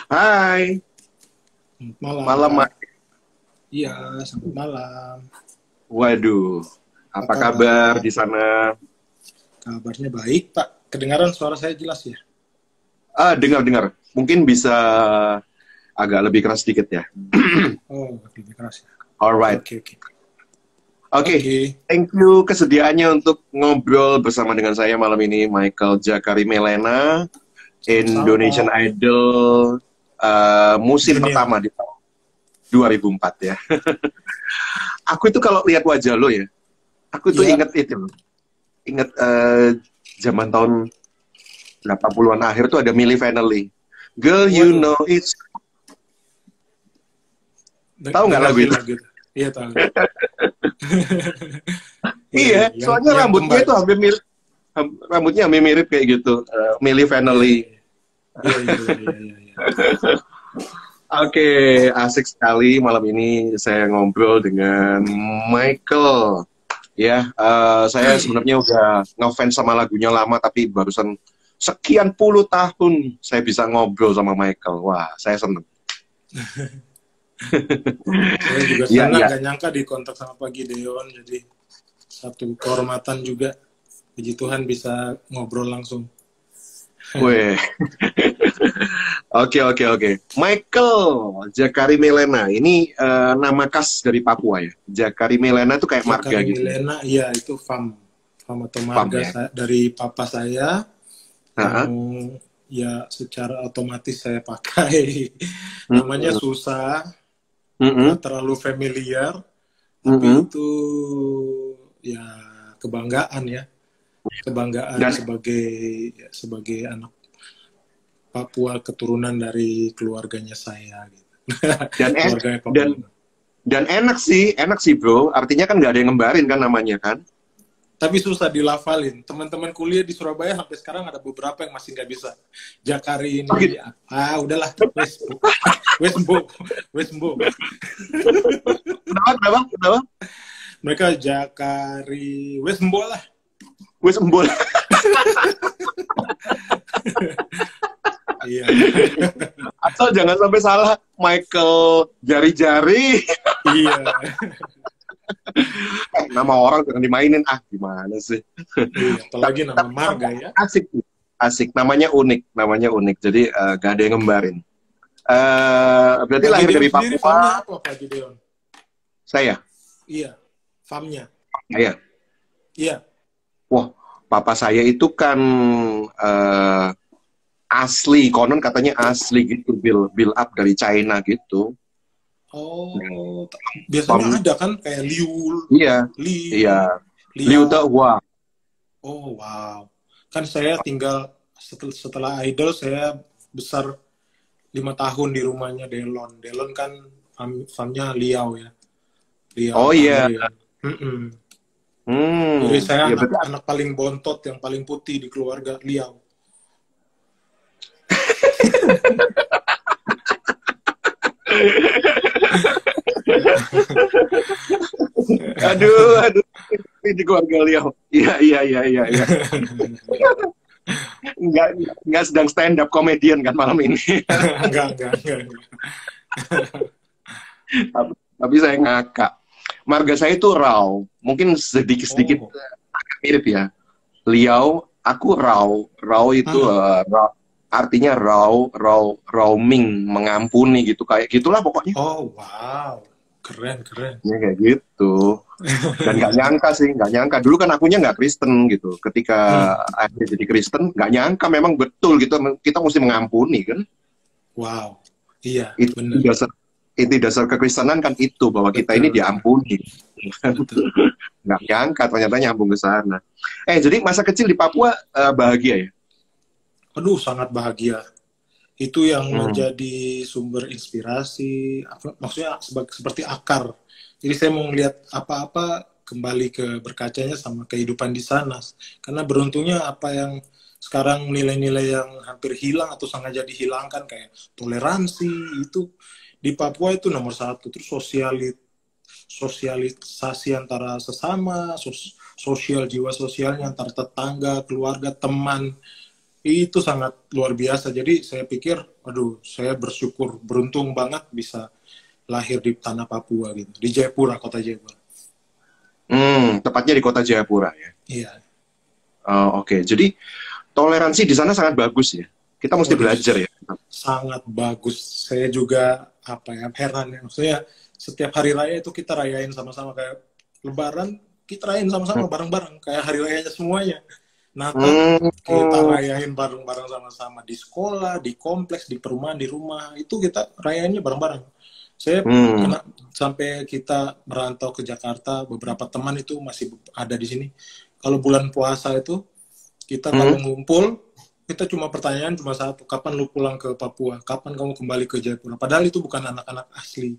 Hai, Selamat malam, malam Kak. Mas. Iya, selamat malam. Waduh, Apa apa kabar kabar? di sana? Kabarnya baik, Pak. Kedengaran suara saya jelas ya? Dengar-dengar. Mungkin bisa agak lebih keras sedikit ya. Oh, lebih keras ya. Oke, Alright. oke, oke. Oke, Oke. thank you kesediaannya untuk ngobrol bersama dengan saya malam ini, Michael Jakari Melena, Sama-sama, Indonesian Pak. Idol musim Junior. pertama di tahun 2004 ya. Aku itu kalau lihat wajah lo ya, aku tuh Iya. inget itu, inget zaman tahun 80-an akhir tuh ada Milli Vanilli. Girl, you Waduh, know it's. Tahu nggak dengar lagu sih itu? lagu itu. Iya, tahu. Iya, Iya, iya. Yang soalnya yang rambutnya kembar. itu hampir mirip, rambutnya hampir mirip kayak gitu. Milli Iya, Vanilli. iya, iya. Iya, iya, iya, iya, iya, iya. Oke, asik sekali malam ini saya ngobrol dengan Michael. Ya, saya sebenarnya udah ngefans sama lagunya lama, tapi barusan sekian puluh tahun saya bisa ngobrol sama Michael. Wah, saya seneng. Saya juga Iya, senang, iya. gak nyangka di kontak sama Pak Gideon. Jadi, satu kehormatan juga. Puji Tuhan bisa ngobrol langsung. Weh. Oke, oke, oke. Michael Jakari Melena. Ini nama khas dari Papua ya. Jakari Melena itu kayak marga Jakari gitu. Milena, iya itu farm atau Pam marga ya. dari papa saya yang Heeh. ya secara otomatis saya pakai. Namanya Mm-mm. susah, nggak Mm-mm. terlalu familiar, tapi Mm-mm. itu ya kebanggaan ya, kebanggaan Dan sebagai anak Papua keturunan dari keluarganya saya gitu. dan en- Keluarganya dan Papua. dan enak sih bro. Artinya kan nggak ada yang ngembarin kan namanya kan. Tapi susah dilafalin. Teman-teman kuliah di Surabaya sampai sekarang ada beberapa yang masih nggak bisa. Jakari Oh gitu. ini, udahlah, wes bu, wes bu, wes bu. Kenapa? Kenapa? Kenapa? Mereka Jakari, wes bu lah. Wes embol. Iya, Asal jangan sampai salah. Michael jari-jari. iya, Nama orang jangan dimainin. Ah, gimana sih? iya. Apalagi nama Tapi marga ya. asik sih. Asik. Namanya unik. Jadi gak ada yang ngembarin. Berarti Pak lahir Gideon dari sendiri farmnya Papua. apa Pak Gideon? Saya. Iya, farmnya. Saya. Iya. Wah, papa saya itu kan eh, asli, konon katanya asli gitu, build up dari China gitu. Oh, biasanya Pam, ada kan kayak Liu, iya, Li, iya. Liu Liao. Hua. Oh, wow. Kan saya tinggal setelah Idol, saya besar 5 tahun di rumahnya Delon. Delon kan farmnya Liao ya. Liao Oh iya. Tamrin. Jadi saya Ya anak berarti anak paling bontot, yang paling putih di keluarga Liao. aduh, ini di keluarga Liu. Iya, iya, iya, iya, iya. Nggak, nggak sedang stand up comedian kan malam ini. Enggak. Tapi saya ngakak. Marga saya itu Rao. Mungkin sedikit-sedikit Oh. agak mirip ya. Liao, aku Rao. Rao itu artinya roaming, mengampuni gitu. Kayak gitulah pokoknya. Oh, wow. Keren. Ya kayak gitu. Dan nggak nyangka sih, nggak nyangka. Dulu kan akunya nggak Kristen gitu. Ketika akhirnya jadi Kristen, nggak nyangka memang betul gitu. Kita mesti mengampuni kan. Wow. Iya, Itu benar. dasar kekristenan kan itu, bahwa kita ini Betul. diampuni. Betul. Nggak nyangka ternyata nyambung ke sana. Jadi masa kecil di Papua bahagia ya? Aduh, sangat bahagia. Itu yang Hmm. menjadi sumber inspirasi, maksudnya seperti akar. Jadi saya mau melihat apa-apa kembali ke berkacanya sama kehidupan di sana. Karena beruntungnya apa yang sekarang nilai-nilai yang hampir hilang atau sengaja dihilangkan kayak toleransi itu di Papua itu nomor satu. Terus sosialisasi antara sesama, sosial jiwa sosialnya antar tetangga, keluarga, teman itu sangat luar biasa. Jadi saya pikir, aduh, saya bersyukur, beruntung banget bisa lahir di tanah Papua gitu, di Jayapura, kota Jayapura. Tepatnya di kota Jayapura ya. Iya. Oke. Jadi toleransi di sana sangat bagus ya. Kita mesti Waduh, belajar ya. sangat bagus. Saya juga apa ya, heran ya. Maksudnya setiap hari raya itu kita rayain sama-sama, kayak Lebaran kita rayain sama-sama bareng-bareng kayak hari rayanya semuanya. Natal kita Hmm. rayain bareng-bareng sama-sama di sekolah, di kompleks, di perumahan, di rumah. Itu kita rayainnya bareng-bareng. Saya Hmm. kena sampai kita merantau ke Jakarta, beberapa teman itu masih ada di sini. Kalau bulan puasa itu kita kalau Hmm. ngumpul, kita cuma pertanyaan cuma satu, kapan lu pulang ke Papua? Kapan kamu kembali ke Jayapura? Padahal itu bukan anak-anak asli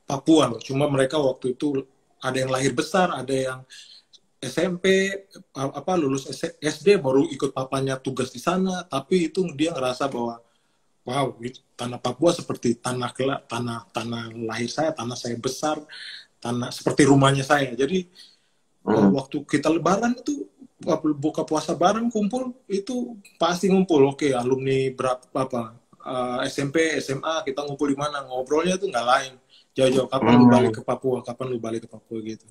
Papua loh. Cuma mereka waktu itu ada yang lahir besar, ada yang SMP, apa lulus SD baru ikut papanya tugas di sana, tapi itu dia ngerasa bahwa wow, tanah Papua seperti tanah tanah lahir saya, tanah saya besar, tanah seperti rumahnya saya. Jadi Hmm. waktu kita Lebaran itu buka puasa bareng kumpul itu pasti ngumpul. Oke, alumni berapa apa SMP, SMA kita ngumpul di mana, ngobrolnya tuh nggak lain. Jauh-jauh kapan lu Hmm. balik ke Papua, kapan lu balik ke Papua gitu.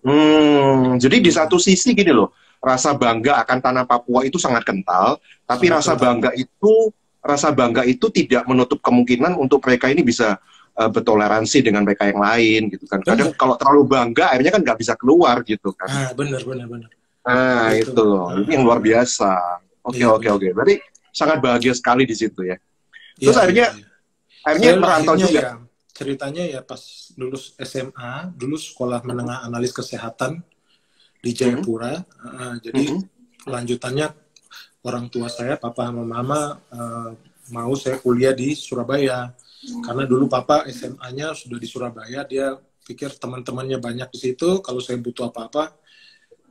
Jadi di Iya, satu sisi gini loh, rasa bangga akan tanah Papua itu sangat kental, tapi sangat kental. rasa bangga itu tidak menutup kemungkinan untuk mereka ini bisa bertoleransi dengan mereka yang lain gitu kan. Kadang Bener. kalau terlalu bangga, akhirnya kan nggak bisa keluar gitu kan. Ah, bener, bener, bener. Nah Itu. itu loh, ini yang luar Bener. biasa. Oke Iya, oke bener. oke. Berarti sangat bahagia sekali di situ ya. Iya, Terus iya, akhirnya iya. akhirnya Saya merantau lahirnya juga. ya, ceritanya ya pas lulus SMA, dulu sekolah menengah analis kesehatan di Mhm, Jayapura. Jadi mhm, lanjutannya orang tua saya, papa sama mama mau saya kuliah di Surabaya. Karena dulu papa SMA-nya sudah di Surabaya, dia pikir teman-temannya banyak di situ, kalau saya butuh apa-apa,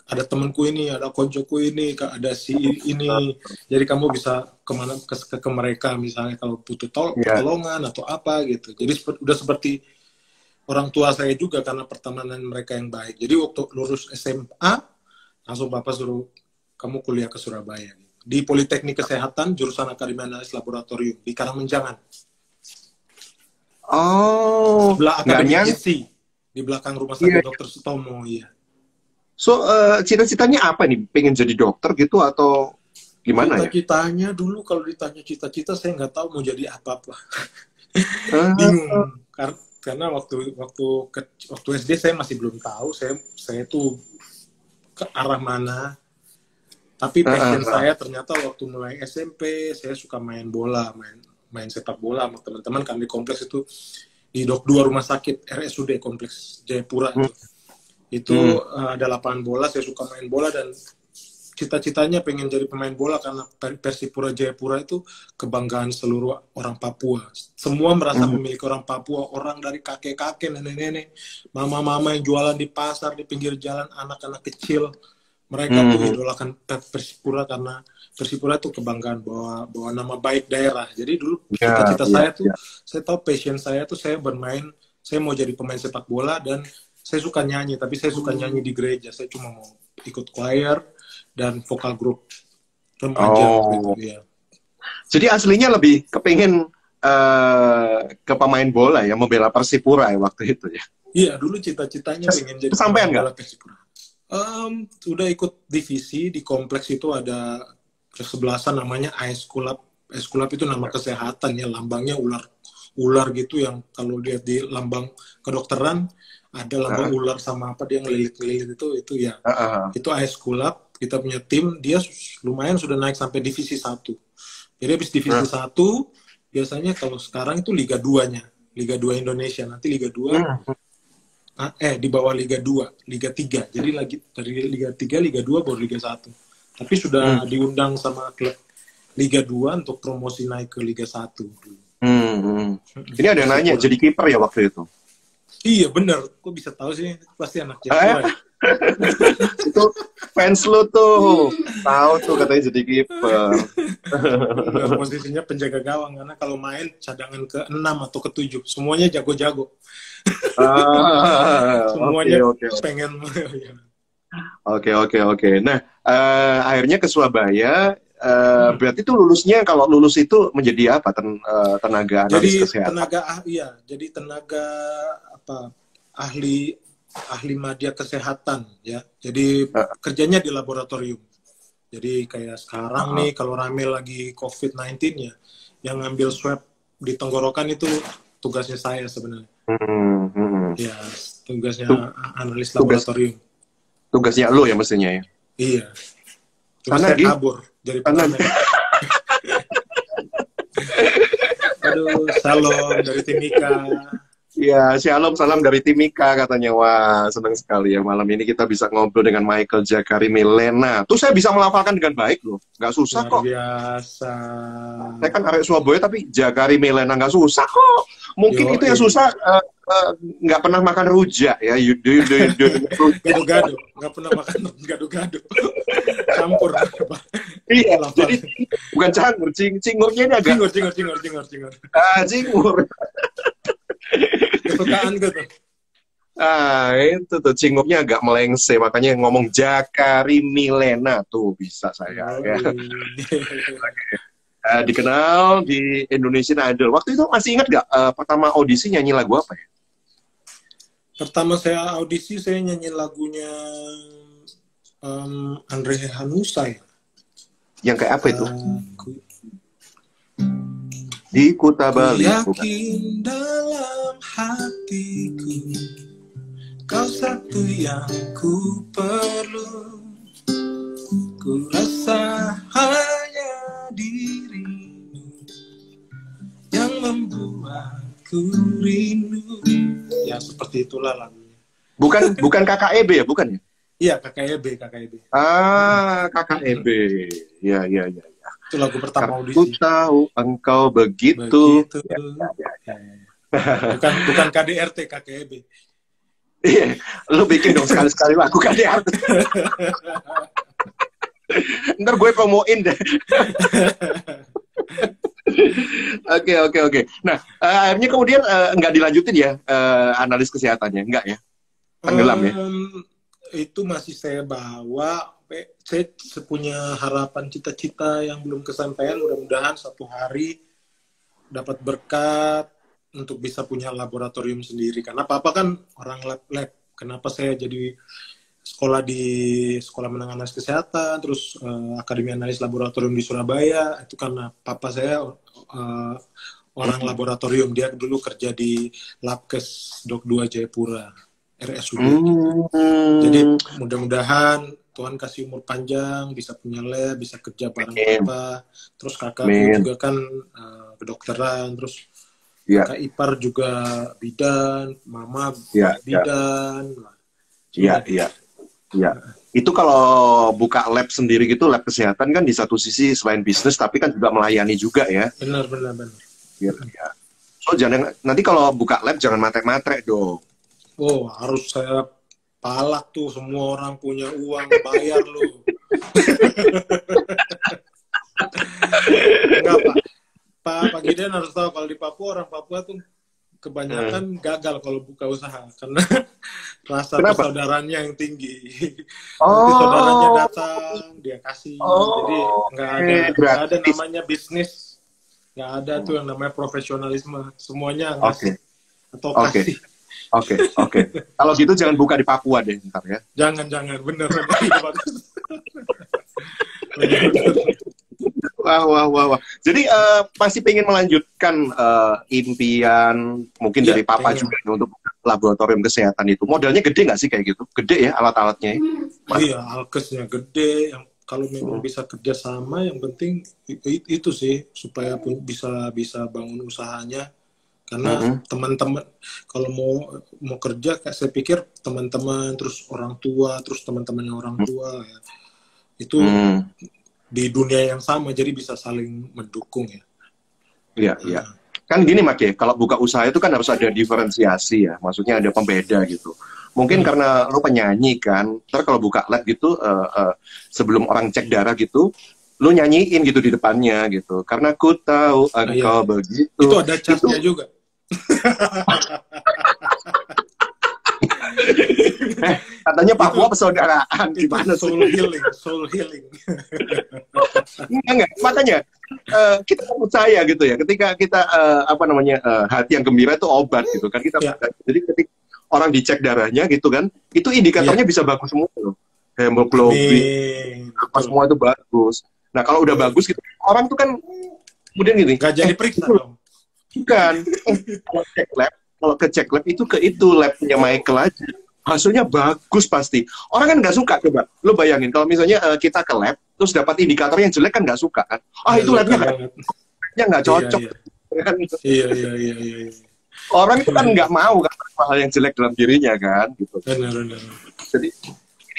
ada temanku ini, ada koncoku ini, ada si ini. Jadi kamu bisa kemana ke mereka misalnya kalau butuh ya. pertolongan atau apa gitu. Jadi udah seperti orang tua saya juga karena pertemanan mereka yang baik. Jadi waktu lulus SMA langsung papa suruh kamu kuliah ke Surabaya di Politeknik Kesehatan jurusan Akademi Analis Laboratorium di Karangmenjangan Oh, sebelah nggak Akademi nyang. Gizi di belakang rumah Iya. sakit Dr. Sutomo. Iya. So, cita-citanya apa nih? Pengen jadi dokter gitu atau gimana ya? Cita-citanya dulu kalau ditanya cita-cita saya nggak tahu mau jadi apa-apa. Eh, Bingung karena waktu SD saya masih belum tahu saya tuh ke arah mana. Tapi eh, passion eh, saya ternyata waktu mulai SMP saya suka main bola, main sepak bola sama teman-teman kami kompleks itu di Dok 2 rumah sakit RSUD kompleks Jayapura hmm, itu. Itu hmm, ada lapangan bola, saya suka main bola dan cita-citanya pengen jadi pemain bola karena Persipura Jayapura itu kebanggaan seluruh orang Papua. Semua merasa hmm, memiliki orang Papua, orang dari kakek-kakek, nenek-nenek, mama-mama yang jualan di pasar, di pinggir jalan, anak-anak kecil. Mereka tuh hmm. idolakan Persipura karena Persipura itu kebanggaan bawa nama baik daerah. Jadi dulu Ya, cita-cita ya, saya tuh, ya. saya tahu passion saya tuh saya bermain, saya mau jadi pemain sepak bola dan saya suka nyanyi, tapi saya suka nyanyi di gereja. Saya cuma mau ikut choir dan vokal grup remaja waktu itu Oh, ya. jadi aslinya lebih kepingin ke pemain bola ya, membela Persipura ya waktu itu ya. Iya, dulu cita-citanya pengen jadi pemain Kesampaian nggak? bola Persipura. Udah ikut divisi di kompleks itu ada kesebelasan namanya AS Kulap. AS Kulap itu nama kesehatan ya, lambangnya ular ular gitu yang kalau lihat di lambang kedokteran ada lambang Heeh, ular sama apa dia ngelilit-ngelilit itu ya. heeh, Itu AS Kulap, kita punya tim, dia lumayan sudah naik sampai divisi satu. Jadi habis divisi heeh. satu biasanya kalau sekarang itu Liga 2-nya. Liga 2 Indonesia. Nanti Liga 2 Hmm, di bawah Liga 2, Liga 3. Jadi lagi dari Liga 3, Liga 2 baru Liga 1. Tapi hmm, sudah diundang sama klub Liga 2 untuk promosi naik ke Liga 1 dulu. hmm, hmm. Ini ada yang nanya, Persipura. jadi kiper ya waktu itu? Iya bener, kok bisa tahu sih? Pasti anak Eh, Jayapura ya. itu fans lu tuh. Tahu tuh katanya jadi kiper. Bener, posisinya penjaga gawang karena kalau main cadangan ke-6 atau ke-7 semuanya jago-jago. Oke, Semuanya oke, pengen oke, oke, oke. Nah, akhirnya ke Surabaya, Berarti tuh lulusnya, kalau lulus itu menjadi apa? Tenaga analis Jadi kesehatan. jadi tenaga apa ahli ahli media kesehatan ya. Jadi Eh, kerjanya di laboratorium. Jadi kayak sekarang eh, nih kalau rame lagi COVID-19 ya, yang ngambil swab di tenggorokan itu tugasnya saya sebenarnya. hmm. Ya, Tu- tugasnya analis Tugas laboratorium. tugasnya lo ya mestinya ya. Iya, cuma Sana saya di kabur jadi sana. pengamen. Aduh, salam dari Timika. Ya, shalom, salam dari Timika katanya. Wah, senang sekali ya malam ini kita bisa ngobrol dengan Michael Jakari Milena. Tuh saya bisa melafalkan dengan baik loh, nggak susah Luar kok. biasa. Saya kan arek Surabaya tapi Jakari Milena nggak susah kok. Mungkin Yo, itu yang susah nggak pernah makan rujak ya. Rujak. gado-gado. Nggak pernah makan gado-gado. Campur. Iya, Lapar. jadi bukan cangur, cingurnya ini agak Cingur. cingur. Kesukaan gitu. Ah, itu tuh cingurnya agak melengse, makanya ngomong Jakari Milena tuh bisa saya ya. Dikenal di Indonesian Idol. Waktu itu masih ingat nggak pertama audisi nyanyi lagu apa ya? Pertama saya audisi, saya nyanyi lagunya Andre Hanusa ya. Yang kayak apa itu? Aku Di Kuta Bali. Bukan. yakin dalam hatiku kau satu yang ku perlu. Ku rasa hanya dirimu yang membuatku rindu. Ya seperti itulah lagunya. Bukan KKEB ya, bukan ya? Iya, KKEB. Ah, KKEB. Ya. Itu lagu pertama Aku audisi. tahu engkau begitu. Begitu. Ya. Bukan KDRT, KKEB. Iya, lu bikin dong sekali-sekali lagu kan ya. Ntar gue promoin deh. Oke. Nah, akhirnya kemudian nggak dilanjutin ya analis kesehatannya, nggak ya? Tenggelam ya? Itu masih saya bawa. Saya punya harapan cita-cita yang belum kesampaian. Mudah-mudahan suatu hari dapat berkat untuk bisa punya laboratorium sendiri. Karena Papa kan orang lab. Kenapa saya jadi sekolah di Sekolah Menengah Analis Kesehatan, terus Akademi Analis Laboratorium di Surabaya, itu karena Papa saya orang laboratorium. Dia dulu kerja di Labkes Dok 2 Jayapura, RSUD. Jadi mudah-mudahan Tuhan kasih umur panjang, bisa punya lab, bisa kerja bareng Papa. Terus kakakku juga kan kedokteran, terus kakak ipar juga bidan, mama bidan. Iya. Itu kalau buka lab sendiri gitu, lab kesehatan kan di satu sisi selain bisnis, tapi kan juga melayani juga ya. Benar. Ya. So jangan, nanti kalau buka lab jangan matre-matre dong. Oh, harus saya palak tuh, semua orang punya uang, bayar lu. Enggak, Pak Gideon harus tahu kalau di Papua, orang Papua tuh kebanyakan gagal kalau buka usaha karena rasa persaudaranya yang tinggi. Nanti saudaranya datang, dia kasih. Jadi nggak ada namanya bisnis, nggak ada tuh yang namanya profesionalisme. Semuanya ngasih atau kasih. Oke. Kalau gitu jangan buka di Papua deh ntar ya. Jangan, bener. Wah. Jadi masih pengen melanjutkan impian mungkin dari Papa juga untuk laboratorium kesehatan itu. Modalnya gede nggak sih kayak gitu? Gede ya alat-alatnya? Iya, alkesnya gede. Yang kalau memang bisa kerjasama, yang penting itu sih supaya bisa bangun usahanya. Karena teman-teman kalau mau kerja, kayak saya pikir teman-teman, terus orang tua, terus teman-temannya orang tua ya, itu di dunia yang sama, jadi bisa saling mendukung ya. Iya. Kan gini Mak ya, kalau buka usaha itu kan harus ada diferensiasi ya, maksudnya ada pembeda gitu. Mungkin karena lo penyanyi kan, ntar kalau buka lab gitu, sebelum orang cek darah gitu, lo nyanyiin gitu di depannya gitu. Karena ku tahu engkau begitu. Itu ada chartnya juga. Katanya Papua persaudaraan, gimana soul healing. Enggak. Makanya kita percaya gitu ya. Ketika kita hati yang gembira itu obat gitu kan kita. Ya, Jadi ketika orang dicek darahnya gitu kan, itu iya. indikatornya bisa bagus semua loh. Hemoglobin, Amin. apa Betul. semua itu bagus. Nah kalau udah Betul. bagus gitu, orang tuh kan kemudian gini, Gak jadi periksa itu dong. bukan. Kalau cek lab, kalau ke cek lab itu ke itu labnya Michael aja. Hasilnya bagus pasti. Orang kan nggak suka coba. Lo bayangin kalau misalnya kita ke lab terus dapat indikator yang jelek kan nggak suka kan. Ah Gak itu suka labnya banget. nggak Iya, cocok. iya. Kan. Iya, iya, iya, iya. Iya. Orang itu kan nggak mau kan hal yang jelek dalam dirinya kan gitu. Benar, benar. Jadi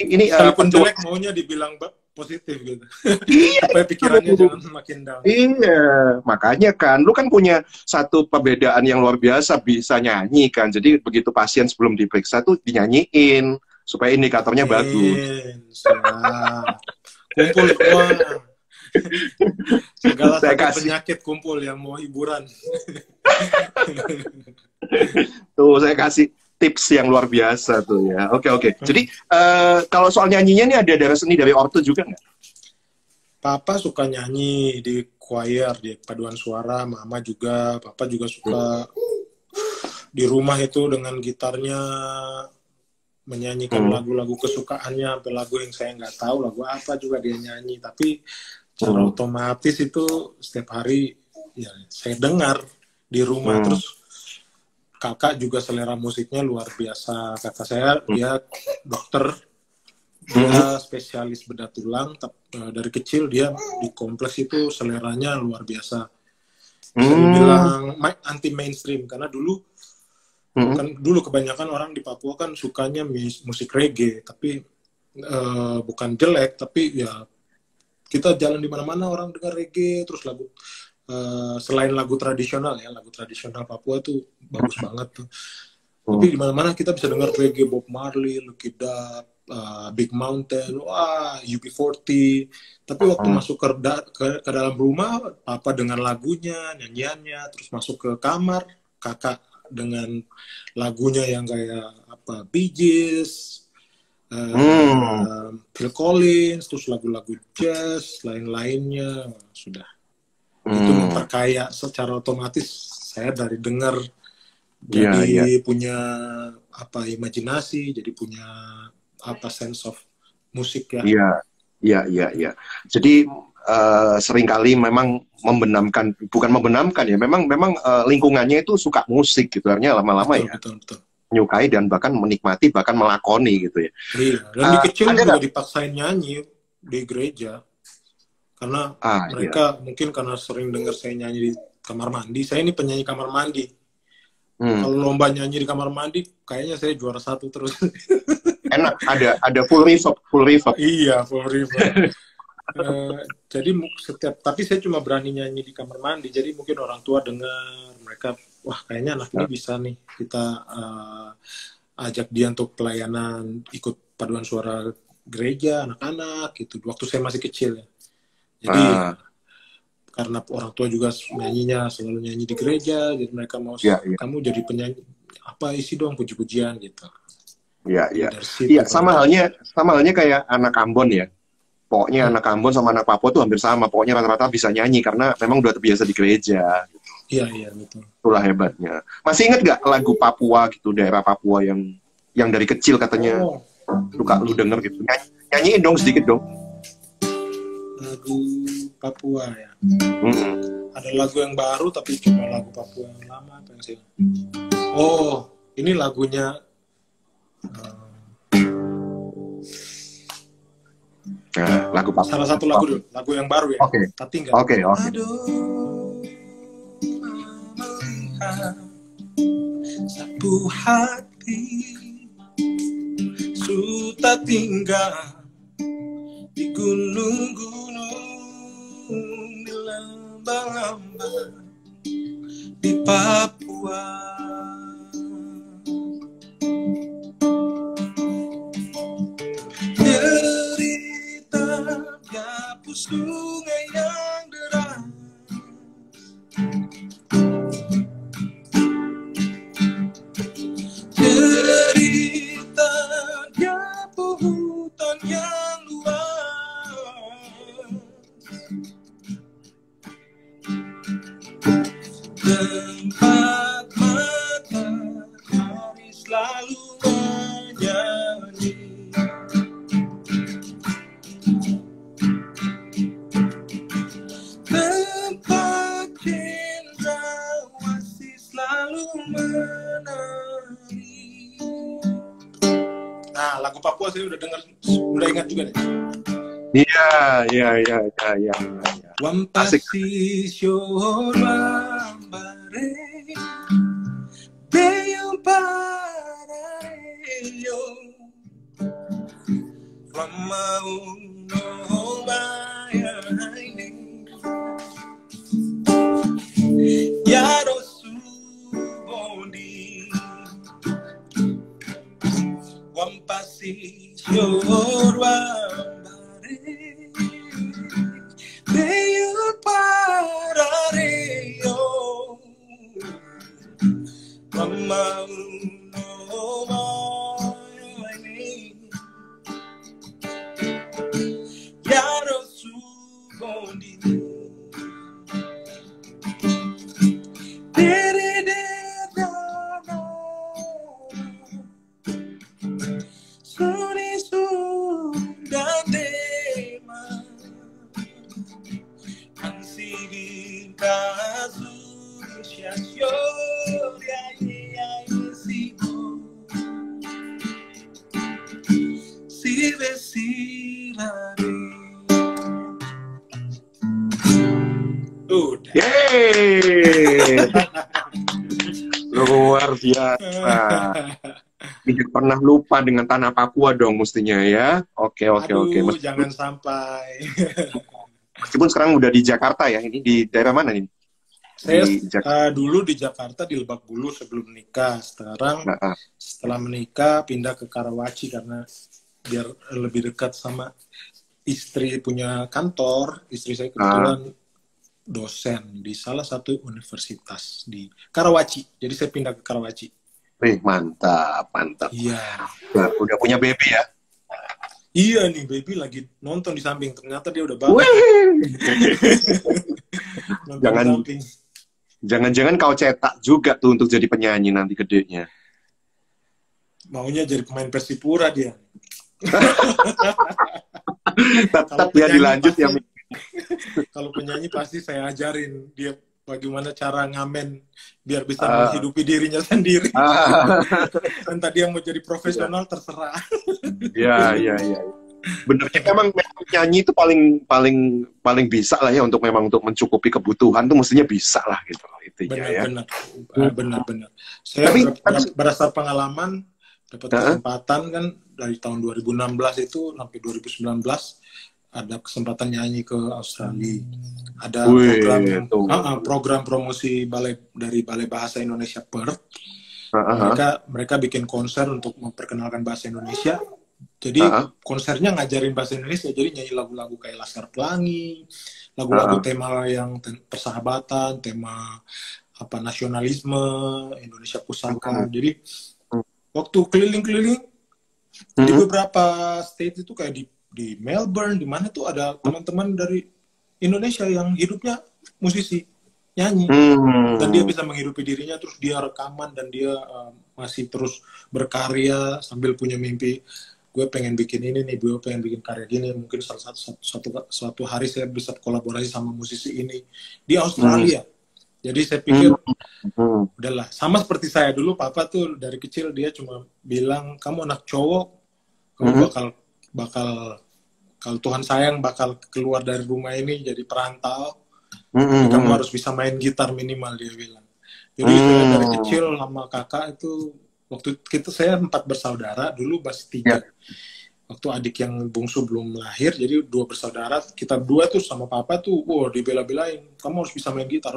ini Sekalipun percuma. jelek maunya dibilang positif gitu. Iya, Supaya pikirannya itu. jangan makin down. Iya, makanya kan, lu kan punya satu perbedaan yang luar biasa, bisa nyanyi kan. Jadi begitu pasien sebelum diperiksa tuh dinyanyiin supaya indikatornya bagus. Siap. Kumpul semua. Segala Saya sakit kasih penyakit kumpul yang mau hiburan. tuh, saya kasih tips yang luar biasa tuh ya. Oke oke. Jadi kalau soal nyanyinya nih ada darah seni dari ortu juga nggak? Papa suka nyanyi di choir, di paduan suara, mama juga, papa juga suka di rumah itu dengan gitarnya menyanyikan lagu-lagu kesukaannya, sampai lagu yang saya nggak tahu lagu apa juga dia nyanyi. Tapi secara otomatis itu setiap hari ya saya dengar di rumah. Terus kakak juga selera musiknya luar biasa. Kakak saya dia dokter, dia spesialis bedah tulang. Dari kecil dia di kompleks itu seleranya luar biasa. Bisa dibilang anti mainstream karena dulu kan dulu kebanyakan orang di Papua kan sukanya musik reggae, tapi bukan jelek, tapi ya kita jalan di mana-mana orang dengar reggae, terus lagu selain lagu tradisional ya, lagu tradisional Papua tuh bagus banget tuh. Tapi di mana-mana kita bisa dengar reggae, Bob Marley, Lucky Dube, Big Mountain, wah UB40. Tapi waktu masuk ke dalam rumah, papa dengan lagunya, nyanyiannya, terus masuk ke kamar, kakak dengan lagunya yang kayak apa, Bee Gees, Phil Collins, terus lagu-lagu jazz, lain-lainnya sudah. Itu memperkaya secara otomatis saya dari dengar jadi punya apa imajinasi, jadi punya apa sense of musik ya. Iya. Jadi seringkali memang bukan membenamkan ya, memang lingkungannya itu suka musik gitu, artinya lama-lama ya betul. menyukai dan bahkan menikmati, bahkan melakoni gitu ya. Iya, dan di kecil juga dipaksain nyanyi di gereja. Karena mereka mungkin karena sering dengar saya nyanyi di kamar mandi. Saya ini penyanyi kamar mandi. Kalau lomba nyanyi di kamar mandi, kayaknya saya juara 1 terus. Enak, ada full reverb. Iya, full reverb. Jadi tapi saya cuma berani nyanyi di kamar mandi. Jadi mungkin orang tua dengar, mereka, wah kayaknya anak ini bisa nih kita ajak dia untuk pelayanan, ikut paduan suara gereja anak-anak gitu. Waktu saya masih kecil ya. Jadi karena orang tua juga nyanyinya selalu nyanyi di gereja, jadi mereka mau kamu jadi penyanyi apa isi dong puji-pujian gitu. Iya, sama halnya kayak anak Ambon ya. Pokoknya anak Ambon sama anak Papua tuh hampir sama. Pokoknya rata-rata bisa nyanyi karena memang udah terbiasa di gereja. Iya betul. Itulah hebatnya. Masih inget gak lagu Papua gitu, daerah Papua yang dari kecil katanya suka lu denger gitu? Nyanyiin dong sedikit dong. Lagu Papua ya. Ada lagu yang baru tapi cuma lagu Papua yang lama apa yang saya. Oh, ini lagunya lagu Papua. Salah satu lagu dulu, lagu yang baru ya. Oke. Aduh, melihat sapu hati suta tinggal di gunung-gunung, di lambang-lambang di Papua. Derita gapu sungai yang deras, derita gapu hutan yang luas, Tempat matahari selalu menyanyi. Tempat cendrawasih selalu menari. Nah, lagu Papua saya udah dengar, udah ingat juga deh. Iya. Asik. Wampasi shorambare Beyo parayo Ramau no mayaini Yaro subondi Wampasi shorambare Beyo parayo Ramau no mayaini Yaro subondi Suni sudah tema Ansibin kasus Syasyo Si besirare Udah. Yeay. Luar biasa. Tidak pernah lupa dengan tanah Papua dong mestinya ya. Oke. Aduh, jangan sampai. Meskipun sekarang udah di Jakarta ya, ini di daerah mana nih? Saya dulu di Jakarta di Lebak Bulus sebelum menikah. Sekarang setelah menikah pindah ke Karawaci karena biar lebih dekat sama istri, punya kantor. Istri saya kebetulan dosen di salah satu universitas di Karawaci. Jadi saya pindah ke Karawaci. Mantap. Iya. Nah, udah punya baby ya? Iya nih, baby lagi nonton di samping. Ternyata dia udah bangun. Jangan-jangan kau cetak juga tuh untuk jadi penyanyi nanti gedenya. Maunya jadi pemain Persipura dia. Tetap dia dilanjut ya. Kalau penyanyi pasti saya ajarin dia bagaimana cara ngamen biar bisa menghidupi dirinya sendiri. Entah dia mau jadi profesional terserah. Iya. Benernya memang nyanyi itu paling bisa lah ya untuk mencukupi kebutuhan tuh mestinya bisa lah gitu intinya ya. Benar. Saya berdasar pengalaman dapat kesempatan kan dari tahun 2016 itu sampai 2019 ada kesempatan nyanyi ke Australia. Ada program promosi dari Balai Bahasa Indonesia Perth. Mereka bikin konser untuk memperkenalkan bahasa Indonesia. Jadi konsernya ngajarin bahasa Indonesia. Jadi nyanyi lagu-lagu kayak Laskar Pelangi, lagu-lagu tema yang persahabatan, tema nasionalisme, Indonesia Pusaka. Jadi waktu keliling-keliling di beberapa state itu kayak di Melbourne, di mana tuh ada teman-teman dari Indonesia yang hidupnya musisi, nyanyi. Dan dia bisa menghidupi dirinya, terus dia rekaman, dan dia masih terus berkarya sambil punya mimpi. Gue pengen bikin ini nih, gue pengen bikin karya gini. Mungkin suatu hari saya bisa kolaborasi sama musisi ini di Australia. Jadi saya pikir, udahlah. Sama seperti saya dulu, papa tuh dari kecil dia cuma bilang, kamu anak cowok, kamu bakal kalau Tuhan sayang bakal keluar dari rumah ini jadi perantau. Kamu harus bisa main gitar minimal, dia bilang. Jadi saya dari kecil sama kakak itu, waktu saya 4 bersaudara, dulu masih 3. Waktu adik yang bungsu belum lahir, jadi 2 bersaudara, kita 2 tuh sama papa tuh, dibela-belain, kamu harus bisa main gitar,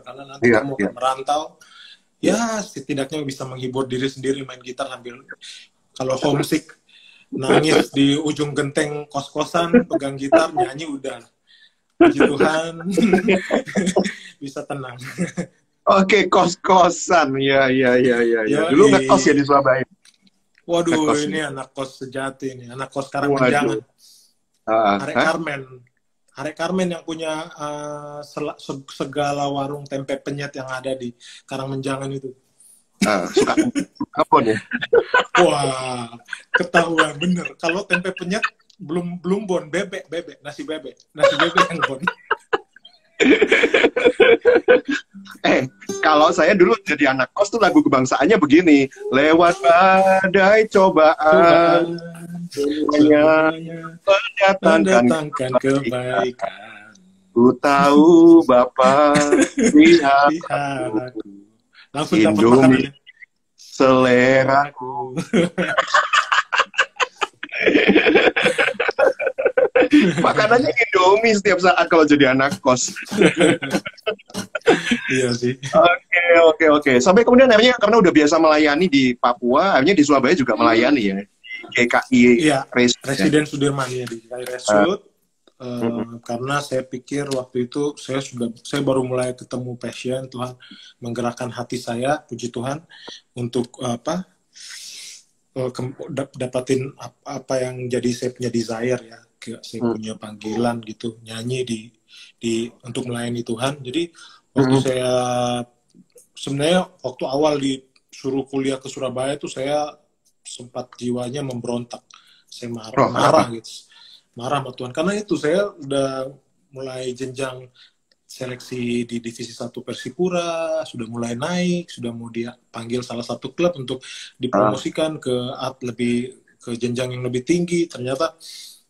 karena nanti kamu akan merantau. Ya, setidaknya bisa menghibur diri sendiri main gitar sambil, kalau homesick, nangis di ujung genteng kos-kosan, pegang gitar, nyanyi udah. Puji Tuhan, bisa tenang. Oke, kos-kosan, ya. Dulu ngekos ya di Surabaya. Waduh, ini anak kos sejati nih, anak kos Karangmenjangan. Arek Arek Karmen yang punya segala warung tempe penyet yang ada di Karangmenjangan itu. Suka apa ya? Wah, ketahuan bener. Kalau tempe penyet belum bon, bebek, nasi bebek yang bon. Kalau saya dulu jadi anak kos tuh lagu kebangsaannya begini, lewat badai cobaan, semuanya mendatangkan kebaikan. Ku tahu Bapak lihat aku. Langsung dapat Indomie makanannya. Seleraku. Makanannya Indomie setiap saat kalau jadi anak kos. Iya sih. Oke. Sampai kemudian akhirnya karena udah biasa melayani di Papua, akhirnya di Surabaya juga melayani ya. GKI iya, Residen Sudirman ya di GKI Resut. Karena saya pikir waktu itu saya baru mulai ketemu passion, Tuhan menggerakkan hati saya, puji Tuhan, untuk dapatin apa yang jadi saya punya desire ya, saya punya panggilan gitu, nyanyi di untuk melayani Tuhan. Jadi waktu saya sebenarnya waktu awal disuruh kuliah ke Surabaya itu saya sempat jiwanya memberontak, saya marah gitu. Marah sama Tuhan. Karena itu saya udah mulai jenjang seleksi di Divisi 1 Persipura, sudah mulai naik, sudah mau dia panggil salah satu klub untuk dipromosikan lebih ke jenjang yang lebih tinggi. Ternyata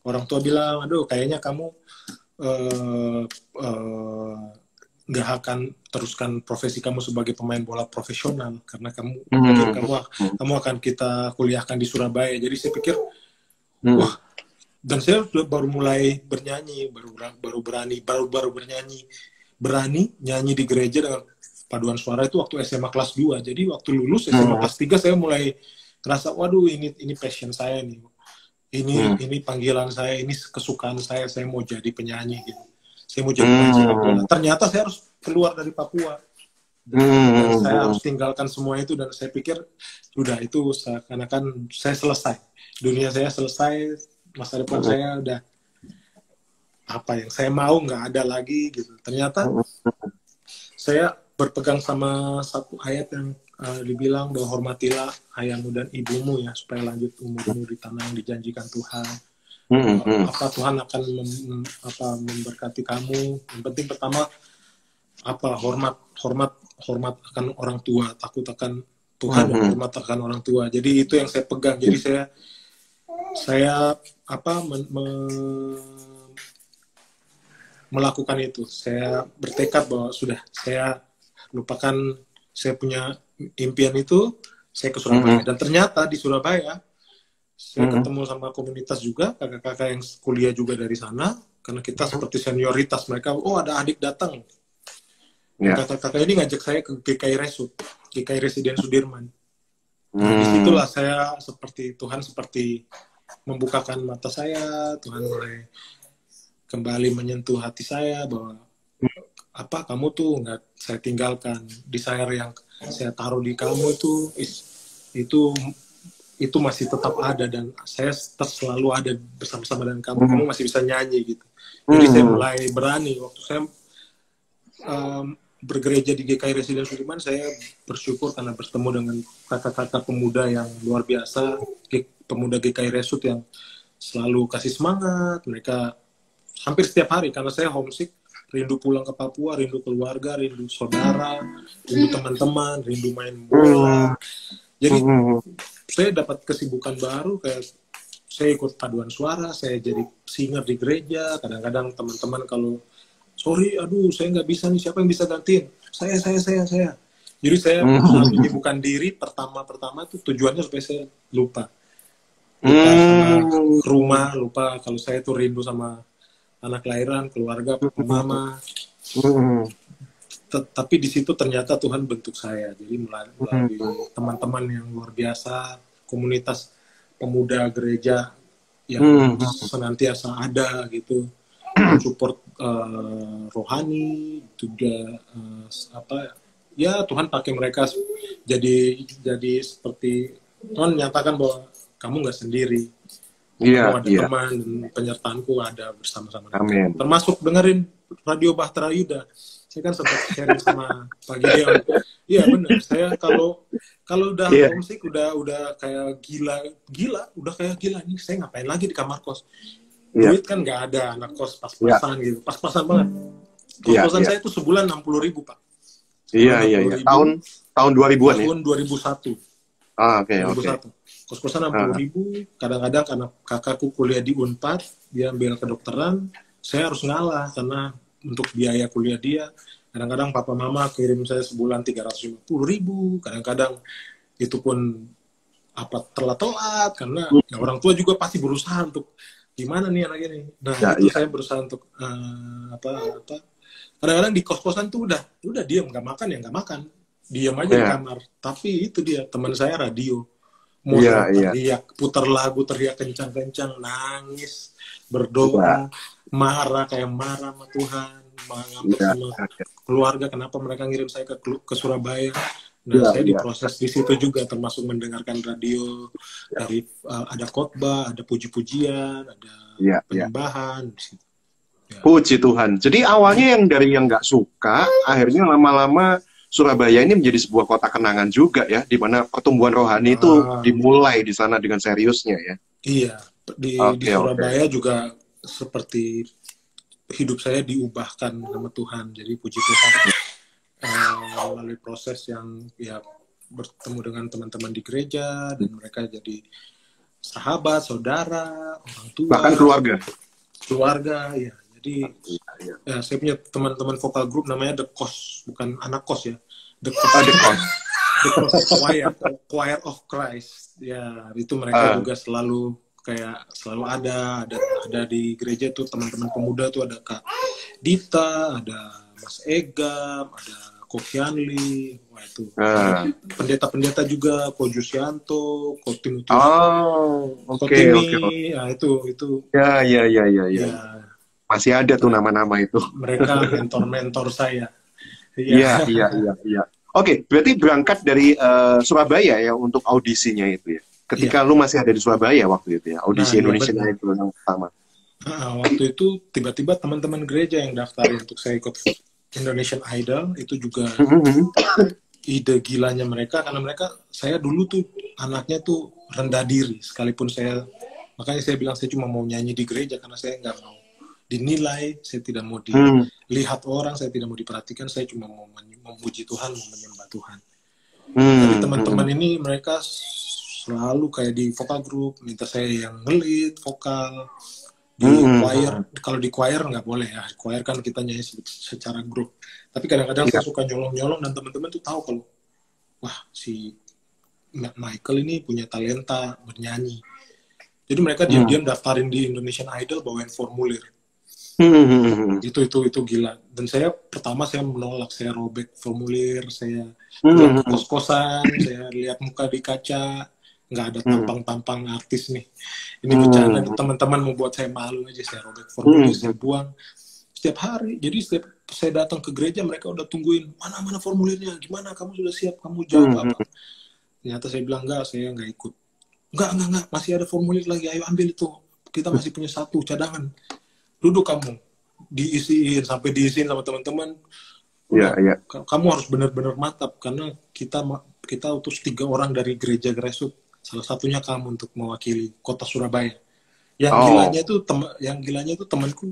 orang tua bilang, aduh kayaknya kamu nggak akan teruskan profesi kamu sebagai pemain bola profesional karena kamu akan kita kuliahkan di Surabaya. Jadi saya pikir, wah. Dan saya baru mulai bernyanyi, berani nyanyi di gereja dengan paduan suara itu waktu SMA kelas 2. Jadi waktu lulus SMA kelas 3 saya mulai ngerasa, waduh ini passion saya nih. Ini panggilan saya, ini kesukaan saya mau jadi penyanyi gitu. Saya mau jadi pemain sepak bola. Ternyata saya harus keluar dari Papua. Dan saya harus tinggalkan semua itu dan saya pikir sudah itu seakan-akan saya selesai. Dunia saya selesai. Masa depan saya udah apa yang saya mau nggak ada lagi gitu. Ternyata saya berpegang sama satu ayat yang dibilang bahwa hormatilah ayahmu dan ibumu ya supaya lanjut umurmu di tanah yang dijanjikan Tuhan. Apa Tuhan akan memberkati kamu. Yang penting pertama hormat akan orang tua, takut akan Tuhan dan hormat akan orang tua. Jadi itu yang saya pegang. Jadi saya melakukan itu. Saya bertekad bahwa sudah saya lupakan saya punya impian itu, saya ke Surabaya. Dan ternyata di Surabaya saya ketemu sama komunitas juga, kakak-kakak yang kuliah juga dari sana, karena kita seperti senioritas mereka. Oh ada adik datang. Kakak-kakak ini ngajak saya ke GKI Resut, GKI Residen Sudirman. Disitulah saya Tuhan seperti membukakan mata saya, Tuhan mulai kembali menyentuh hati saya bahwa kamu tuh nggak saya tinggalkan, desire yang saya taruh di kamu itu masih tetap ada dan saya selalu ada bersama-sama dengan kamu masih bisa nyanyi gitu. Jadi saya mulai berani waktu saya bergereja di GKI Residen Sudirman, saya bersyukur karena bertemu dengan kakak-kakak pemuda yang luar biasa, pemuda GKI Resut yang selalu kasih semangat. Mereka hampir setiap hari, karena saya homesick, rindu pulang ke Papua, rindu keluarga, rindu saudara, rindu teman-teman, rindu main bola. Jadi saya dapat kesibukan baru, kayak saya ikut paduan suara, saya jadi singer di gereja. Kadang-kadang teman-teman kalau sorry, aduh saya nggak bisa nih, siapa yang bisa gantiin? Saya. Jadi saya menyibukkan diri pertama itu tujuannya supaya saya lupa sama rumah, lupa kalau saya tuh rindu sama anak lahiran, keluarga, mama. Tapi di situ ternyata Tuhan bentuk saya. Jadi melalui teman-teman yang luar biasa, komunitas pemuda gereja yang senantiasa ada gitu, support rohani, juga ya Tuhan pakai mereka jadi seperti Tuhan menyatakan bahwa kamu nggak sendiri. Iya, Kamu ada iya. teman dan penyertaanku ada bersama-sama dengan kamu. Amin. Termasuk dengerin Radio Bahtera Yuda. Saya kan sempat sharing sama Pak Gideon. Iya benar. Saya kalau kalau udah Iya, homesick, udah kayak gila, udah kayak gila nih. Saya ngapain lagi di kamar kos? iya, Duit kan nggak ada, anak kos iya, pas-pasan gitu, pas-pasan banget. iya, Kos-kosan iya. saya tuh sebulan 60.000 Pak. Iya, Sebulan enam iya, puluh iya. ribu Tahun 2000-an ya? tahun 2001. Ah, oke, oke. 2001. Kos-kosan enam puluh Ah, ribu. Kadang-kadang karena kakakku kuliah di Unpad, dia ambil kedokteran, saya harus ngalah karena untuk biaya kuliah dia. Kadang-kadang papa mama kirim saya sebulan 350.000. Kadang-kadang itu pun telat-telat karena ya orang tua juga pasti berusaha untuk gimana nih anak ini. Nah ya, itu ya. saya berusaha untuk apa. Kadang-kadang di kos-kosan tuh udah diam, nggak makan ya nggak makan, diam aja di Iya, kamar. Tapi itu dia teman saya radio, mau iya, saya iya. teriak, putar lagu, teriak kencang-kencang, nangis, Iya, berdoa, marah kayak marah sama Tuhan, ngambek iya, sama keluarga kenapa mereka ngirim saya ke Surabaya. Nah, iya, saya iya, diproses di situ juga, termasuk mendengarkan radio dari ada khotbah, ada puji-pujian, ada iya, iya. penyembahan di situ. Ya. Puji Tuhan. Jadi awalnya yang dari yang nggak suka, akhirnya lama-lama Surabaya ini menjadi sebuah kota kenangan juga ya, di mana pertumbuhan rohani itu Ah, dimulai di sana dengan seriusnya ya. iya, di Oke, oke. Surabaya juga seperti hidup saya diubahkan sama Tuhan. Jadi puji Tuhan melalui proses yang ya bertemu dengan teman-teman di gereja dan mereka jadi sahabat, saudara, orang tua, Bahkan keluarga. keluarga, ya. Jadi Iya, iya. ya, saya punya teman-teman vokal grup namanya The Kos, bukan anak kos ya, The Kos, Ada kos. The Kos Choir of Christ. Ya itu mereka Ah, juga selalu ada di gereja tuh, teman-teman pemuda tuh ada Kak Dita, ada Mas Egam, ada Kokianli, wah itu ah. pendeta-pendeta juga, Ko Jusyanto, Ko Timotius, Oh, Ko oke, oke, oke. Timi, ya itu Ya, ya, ya, ya, ya. ya Masih ada tuh nama-nama itu. mereka mentor-mentor saya. Iya, Iya, iya, iya, iya. Oke, berarti berangkat dari Surabaya ya untuk audisinya itu ya. iya. Ketika lu masih ada di Surabaya waktu itu ya, Nah, audisi iya Indonesia benar. itu yang pertama. Waktu itu tiba-tiba teman-teman gereja yang daftarin untuk saya ikut Indonesian Idol, itu juga Mhm. ide gilanya mereka, karena saya dulu tuh anaknya tuh rendah diri, sekalipun makanya saya bilang saya cuma mau nyanyi di gereja karena saya nggak mau dinilai, saya tidak mau Hmm, dilihat orang, saya tidak mau diperhatikan, saya cuma mau memuji Tuhan, mau menyembah Tuhan. Tapi hmm, teman-teman hmm, ini mereka selalu kayak di vokal group minta saya yang ngelit vokal di hmm, choir. Kalau di choir nggak boleh ya, choir kan kita nyanyi secara grup. Tapi kadang-kadang iya, saya suka nyolong-nyolong dan teman-teman tuh tahu kalau wah si Michael ini punya talenta bernyanyi. Jadi mereka hmm, diam-diam daftarin di Indonesian Idol, bawain formulir. hmm, Itu gila. Dan pertama saya menolak, saya robek formulir, saya pulang hmm, ke kos-kosan, saya lihat muka di kaca, nggak ada hmm, tampang-tampang artis nih. Ini bercanda, hmm, teman-teman membuat saya malu aja, saya robek hmm, formulir, saya buang setiap hari. Jadi setiap saya datang ke gereja, mereka udah tungguin, mana formulirnya, gimana, kamu sudah siap, kamu jawab hmm, apa. Ternyata saya bilang, enggak, saya nggak ikut. Enggak, masih ada formulir lagi, ayo ambil itu. Kita masih punya satu cadangan. Duduk kamu, diisiin sama teman-teman. iya, Udah, iya, kamu harus benar-benar mantap karena kita utus 3 orang dari gereja Grassroots, salah satunya kamu untuk mewakili kota Surabaya. Yang oh, gilanya itu temanku,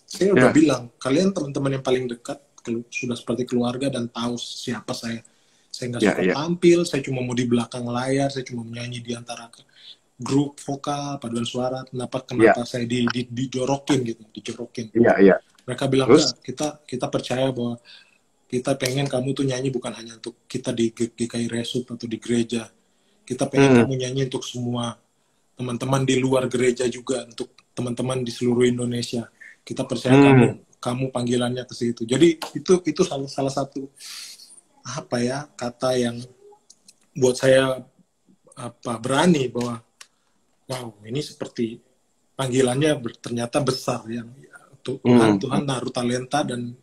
saya udah iya, bilang, kalian teman-teman yang paling dekat, sudah seperti keluarga dan tahu siapa saya. Saya nggak iya, suka iya, tampil, saya cuma mau di belakang layar, saya cuma menyanyi di antara grup vokal, paduan suara. Kenapa iya, saya dijorokin gitu, dijorokin. iya, iya. Mereka bilang Terus, enggak, kita percaya bahwa kita pengen kamu tuh nyanyi bukan hanya untuk kita di GKI Resut atau di gereja. Kita pengen hmm, kamu nyanyi untuk semua teman-teman di luar gereja juga, untuk teman-teman di seluruh Indonesia. Kita percaya hmm, kamu panggilannya ke situ. Jadi itu salah satu kata yang buat saya berani bahwa wow, ini seperti panggilannya ternyata besar yang hmm, Tuhan naruh talenta dan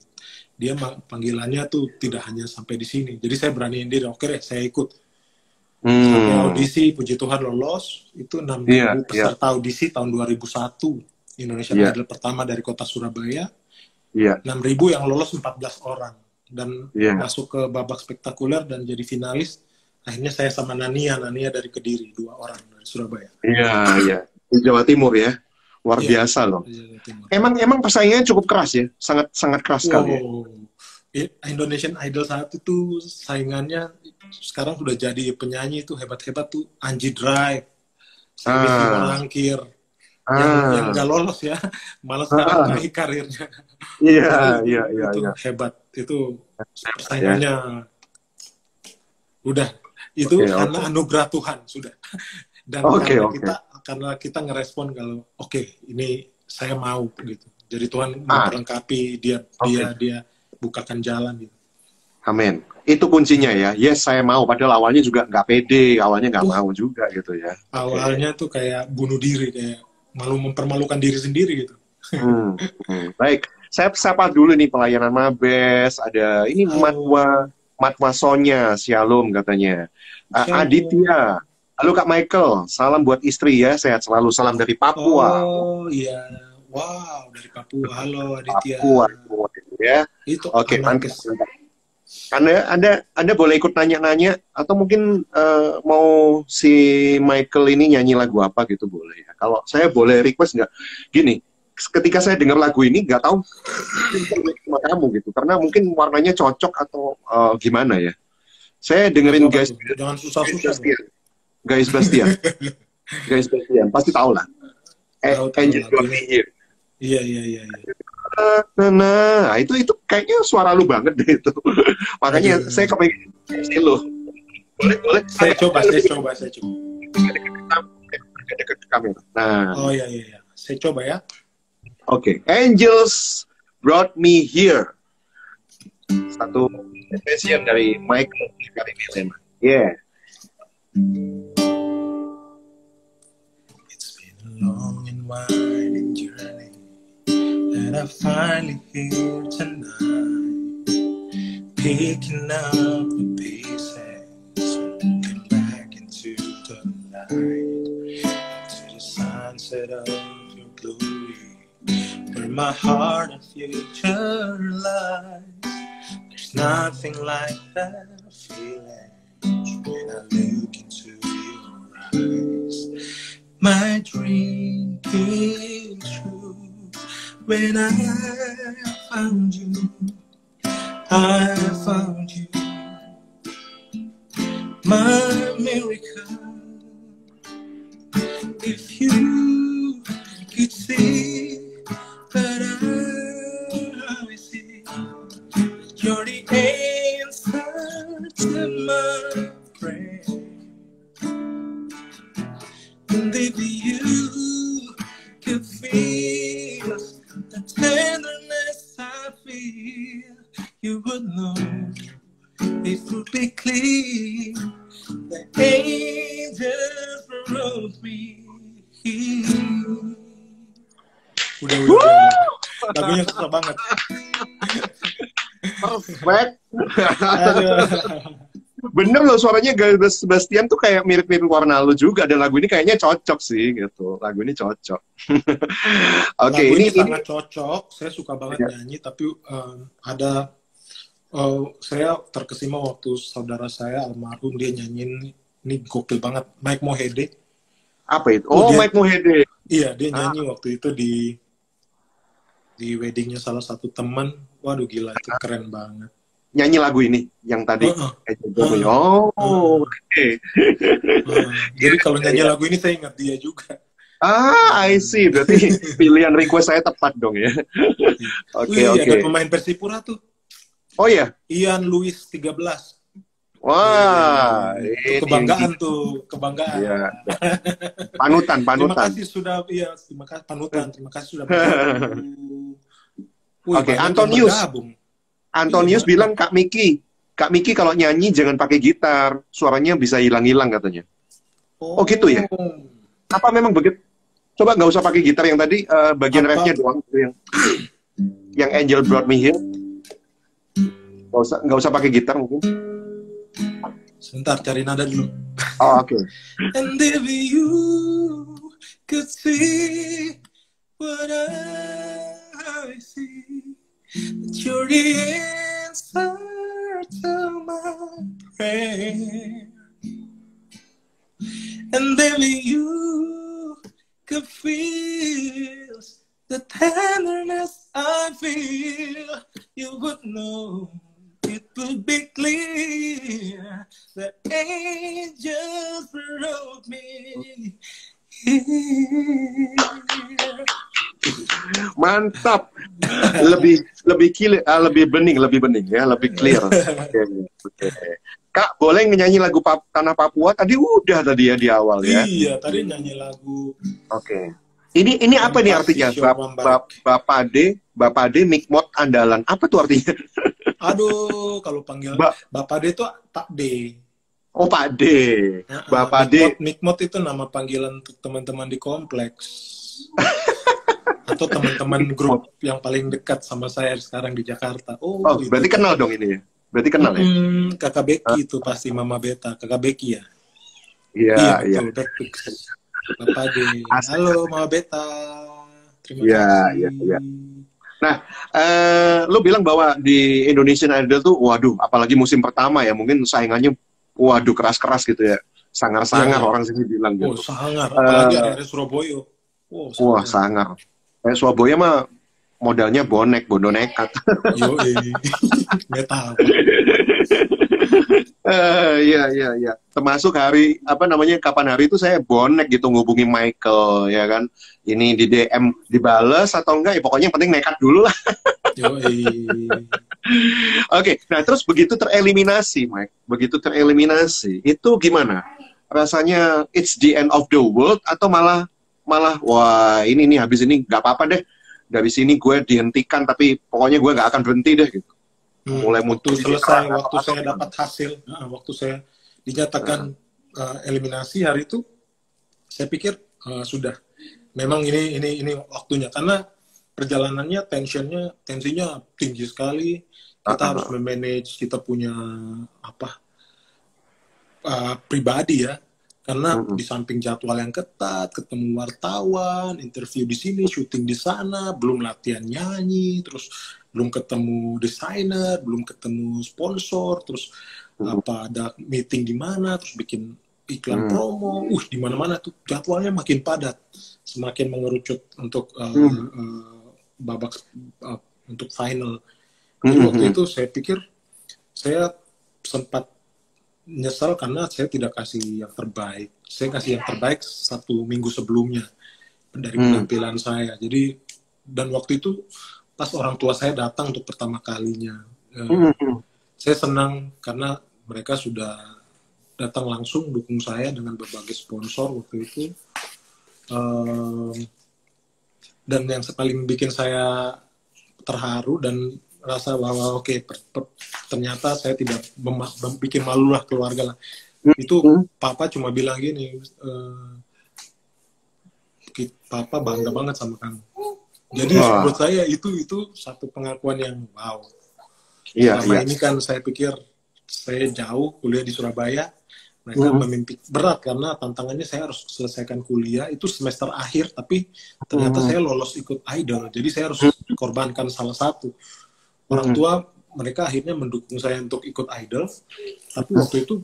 dia panggilannya tuh tidak hanya sampai di sini. Jadi saya beraniin diri, oke deh, saya ikut. Sampai Hmm. audisi, puji Tuhan lolos. Itu 6.000 Iya, iya, peserta audisi tahun 2001. Indonesian iya, Idol pertama dari kota Surabaya. iya, 6.000 yang lolos 14 orang. Dan iya, masuk ke babak spektakuler dan jadi finalis. Akhirnya saya sama Nania dari Kediri, 2 orang dari Surabaya. iya, iya. Di Jawa Timur ya, luar Iya, biasa loh. di Jawa Timur. Emang persaingannya cukup keras ya, sangat sangat keras sekali ya. Wow, Indonesian Idol saat itu saingannya sekarang sudah jadi penyanyi itu hebat-hebat tuh Anji Drive, Selvi Ah, Simorangkir, yang ah, nggak lolos ya, malah sekarang ah, naik karirnya. iya, iya, iya, itu iya. hebat, itu Ya, persaingannya udah itu oke, karena oke, anugerah Tuhan sudah. Dan oke, oke. karena kita ngerespon kalau oke, ini saya mau gitu. Jadi Tuhan Ah, memperlengkapi dia oke. dia dia bukakan jalan gitu. Amin. Itu kuncinya ya. Yes, saya mau. Padahal awalnya juga nggak pede, awalnya nggak Uh, mau juga gitu ya. Oke. awalnya tuh kayak bunuh diri, kayak malu mempermalukan diri sendiri gitu. Hmm, baik. Saya sapa dulu nih pelayanan Mabes. Ada ini Halo, Matwa Sonya, Shalom katanya. Shalom. Aditya. Halo Kak Michael, salam buat istri ya, sehat selalu. Salam dari Papua. Oh iya, wow, dari Papua. Halo Aditya. Papua itu ya. Itu Oke, mantap. anakes. Mantap. Anda boleh ikut nanya-nanya atau mungkin mau si Michael ini nyanyi lagu apa gitu boleh ya. Kalau saya boleh request nggak? Gini, ketika saya dengar lagu ini nggak tahu sama kamu gitu, karena mungkin warnanya cocok atau gimana ya. Saya Lagu dengerin apa tuh? Jangan Guys susah-susah dong. Bastian, Guys Bastian, Guys Bastian, pasti tahu lah. Tahu Angel Got lagunya. Me Here. Iya, iya, iya, iya. Nah, itu kayaknya suara lu banget deh itu. Makanya saya Aduh. kepengen si lu. Boleh, boleh. Saya Agak coba, saya lebih coba, saya coba. dekat ke kamera. Nah, Oh iya, iya, iya. Saya coba ya. oke. Angels Brought Me Here. Satu spesial dari Michael kali ini tema. Yeah. It's been a long and winding journey that I finally here tonight, picking up the pieces, looking back into the light, to the sunset of your glory, where my heart and future lies. There's nothing like that feeling when I look into your eyes. My dream came true when I found you. I found you, my miracle. If you could see that I see, you're the answer to my prayer. And if you could feel the tenderness I feel, you would know it would be clear. The angels wrote me here. Udah. Lagunya susah banget. Perfect. Aduh. Bener loh suaranya Guys Sebastian tuh kayak mirip-mirip warna lu juga. Dan lagu ini kayaknya cocok sih gitu. Lagu ini cocok. Oke, Lagu ini ini sangat cocok. Saya suka banget ya, nyanyi, tapi ada saya terkesima waktu saudara saya almarhum dia nyanyiin, ini gokil banget, Mike Mohede. apa itu? Oh, Dia Mike Mohede. iya dia Ah, nyanyi waktu itu di weddingnya salah satu teman. Waduh gila itu keren banget. nyanyi lagu ini yang tadi. Heeh, Oh, heeh, oke. Jadi Iya, kalau iya, nyanyi iya. lagu ini saya ingat dia juga. I see. Berarti pilihan request saya tepat dong ya. Oke, Wih, ada oke. pemain Persipura tuh, Oh ya. Ian Luis 13. Wah, Itu ini kebanggaan tuh, kebanggaan. ya, panutan, Terima panutan. kasih sudah, iya, terima kasih panutan, terima kasih sudah bergabung. Wih, Oke, banyak yang bergabung. Iya, Antonius banyak. bilang Kak Miki kalau nyanyi jangan pakai gitar, suaranya bisa hilang-hilang katanya. Oh gitu ya? Oh, Apa memang begitu? Coba nggak usah pakai gitar yang tadi, bagian apa? refnya doang itu yang Angel Brought Me Here. Nggak usah pakai gitar mungkin. Sebentar, cari nada dulu. Oh, oke. And if you could see what I see, that you're the answer to my prayer. And if you could feel the tenderness I feel, you would know it would be clear that angels wrote me here. Mantap. Lebih bening ya, lebih clear. Oke. Kak, boleh nyanyi lagu Tanah Papua? Tadi udah ya di awal ya. Iya, tadi nyanyi lagu. Oke. Ini apa nih artinya? Bapak D Mikmot andalan. Apa tuh artinya? Aduh, kalau panggil Bapak D itu Pak D. Oh, Pak D. Bapak D. Mikmot itu nama panggilan untuk teman-teman di kompleks. Atau teman-teman grup yang paling dekat sama saya sekarang di Jakarta. Oh, berarti kenal dong ini ya? Berarti kenal ya? Kakak Becky itu pasti Mama Beta. Kakak Becky ya? Iya. Bapak D. Halo Mama Beta. Terima kasih. Iya. Nah, lo bilang bahwa di Indonesian Idol tuh, waduh, apalagi musim pertama ya, mungkin saingannya, waduh, keras-keras gitu ya. Sangar-sangar orang sini bilang gitu. Oh, sangar. Apalagi ada Surabaya. Wah, sangar. Surabaya mah modalnya bonek, bondo nekat. Metal. Iya. Termasuk kapan hari itu saya bonek gitu ngubungi Michael, ya kan. Ini di DM dibales atau enggak, ya pokoknya yang penting nekat dulu lah. Oke, nah terus begitu tereliminasi, Mike. Begitu tereliminasi, itu gimana? Rasanya it's the end of the world atau malah wah ini nih habis ini nggak apa-apa deh. Dari sini gue dihentikan tapi pokoknya gue nggak akan berhenti deh gitu. Mulai waktu selesai, waktu saya dapat hasil, waktu saya dinyatakan eliminasi hari itu, saya pikir sudah, memang ini waktunya, karena perjalanannya tensinya tinggi sekali. Kita harus memanage, kita punya pribadi ya, karena di samping jadwal yang ketat, ketemu wartawan, interview di sini, syuting di sana, belum latihan nyanyi, terus belum ketemu desainer, belum ketemu sponsor, terus ada meeting di mana, terus bikin iklan promo, di mana-mana tuh jadwalnya makin padat, semakin mengerucut untuk babak untuk final. Jadi waktu itu saya pikir saya sempat nyesal karena saya tidak kasih yang terbaik. Saya kasih yang terbaik 1 minggu sebelumnya dari penampilan saya. Jadi dan waktu itu pas orang tua saya datang untuk pertama kalinya. Saya senang karena mereka sudah datang langsung dukung saya dengan berbagai sponsor waktu itu. Dan yang paling bikin saya terharu dan rasa bahwa ternyata saya tidak bikin malu lah keluarga lah. Itu papa cuma bilang gini, papa bangga banget sama kamu. Jadi menurut saya itu satu pengakuan yang wow. Selama ini kan saya pikir saya jauh kuliah di Surabaya, mereka memimpi berat karena tantangannya saya harus selesaikan kuliah itu semester akhir, tapi ternyata saya lolos ikut idol, jadi saya harus korbankan salah satu. Orang tua mereka akhirnya mendukung saya untuk ikut idol, tapi waktu itu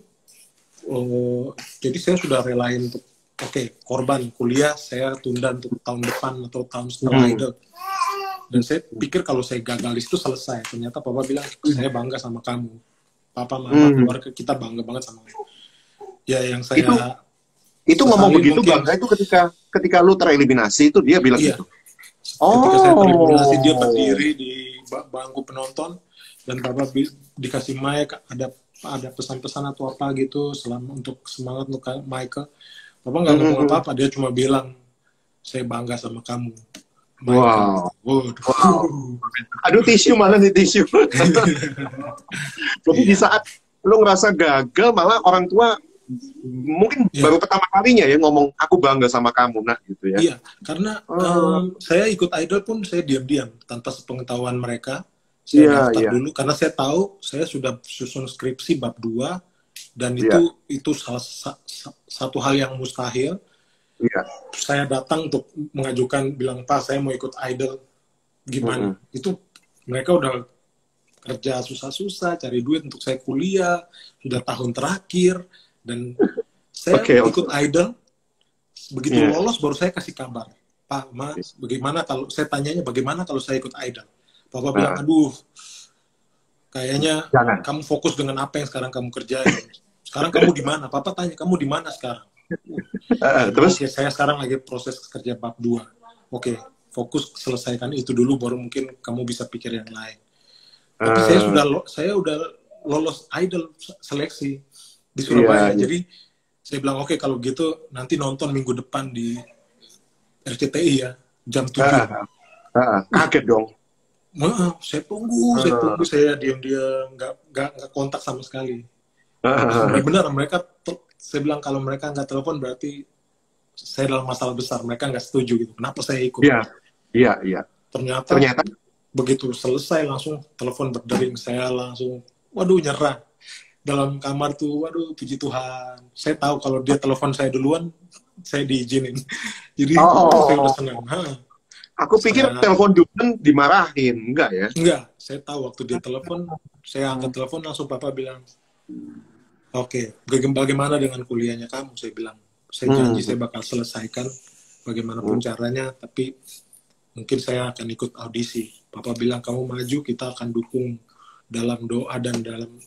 jadi saya sudah relain untuk korban kuliah saya tunda untuk tahun depan atau tahun setelah idol. Dan saya pikir kalau saya gagal itu selesai. Ternyata papa bilang saya bangga sama kamu, papa mama keluarga kita bangga banget sama kamu. Ya yang saya itu ngomong begitu bangga itu ketika lu tereliminasi itu dia bilang gitu. Ketika saya tereliminasi dia berdiri di bangku penonton dan papa dikasih mic, ada pesan-pesan atau apa gitu untuk semangat untuk Michael. Papa nggak ngomong apa-apa, dia cuma bilang saya bangga sama kamu. Michael. Wow. Aduh tisu mana nih tisu. Jadi di saat lu ngerasa gagal malah orang tua mungkin baru pertama kalinya ya ngomong aku bangga sama kamu nak gitu ya. Iya, karena saya ikut idol pun saya diam-diam tanpa sepengetahuan mereka. Saya daftar dulu karena saya tahu saya sudah susun skripsi bab 2 dan Iya. itu satu hal yang mustahil. Iya. Saya datang untuk mengajukan, bilang, Pak, saya mau ikut idol, gimana? Itu mereka udah kerja susah-susah, cari duit untuk saya kuliah, sudah tahun terakhir, dan saya Oke. ikut idol, begitu Iya. lolos baru saya kasih kabar, Pak, Mas, bagaimana kalau, saya tanyanya bagaimana kalau saya ikut idol? Papa bilang, aduh, kayaknya Jangan. kamu fokus dengan apa yang sekarang kamu kerjain. Sekarang kamu di mana? Papa tanya, kamu di mana sekarang? Saya bilang, Terus? oke, saya sekarang lagi proses kerja bab 2. Oke, fokus selesaikan itu dulu, baru mungkin kamu bisa pikir yang lain. Tapi saya udah lolos idol seleksi di Surabaya. Iya. Jadi saya bilang, oke, kalau gitu nanti nonton minggu depan di RCTI ya, jam 7. Kaget dong. Saya tunggu, saya diam-diam, nggak kontak sama sekali. Benar, mereka, saya bilang kalau mereka nggak telepon berarti saya dalam masalah besar. Mereka nggak setuju gitu. Kenapa saya ikut? Iya. Ternyata begitu selesai langsung telepon berdering. Saya langsung, waduh, nyerah. Dalam kamar tuh, waduh, puji Tuhan. Saya tahu kalau dia telepon saya duluan, saya diizinin. Jadi saya udah senang. Aku pikir telepon duluan dimarahin, enggak ya? Enggak, saya tahu waktu dia telepon, saya angkat telepon langsung Papa bilang, oke, bagaimana dengan kuliahnya kamu? Saya bilang, saya janji saya bakal selesaikan bagaimanapun caranya, tapi mungkin saya akan ikut audisi. Papa bilang, kamu maju, kita akan dukung dalam doa dan dalam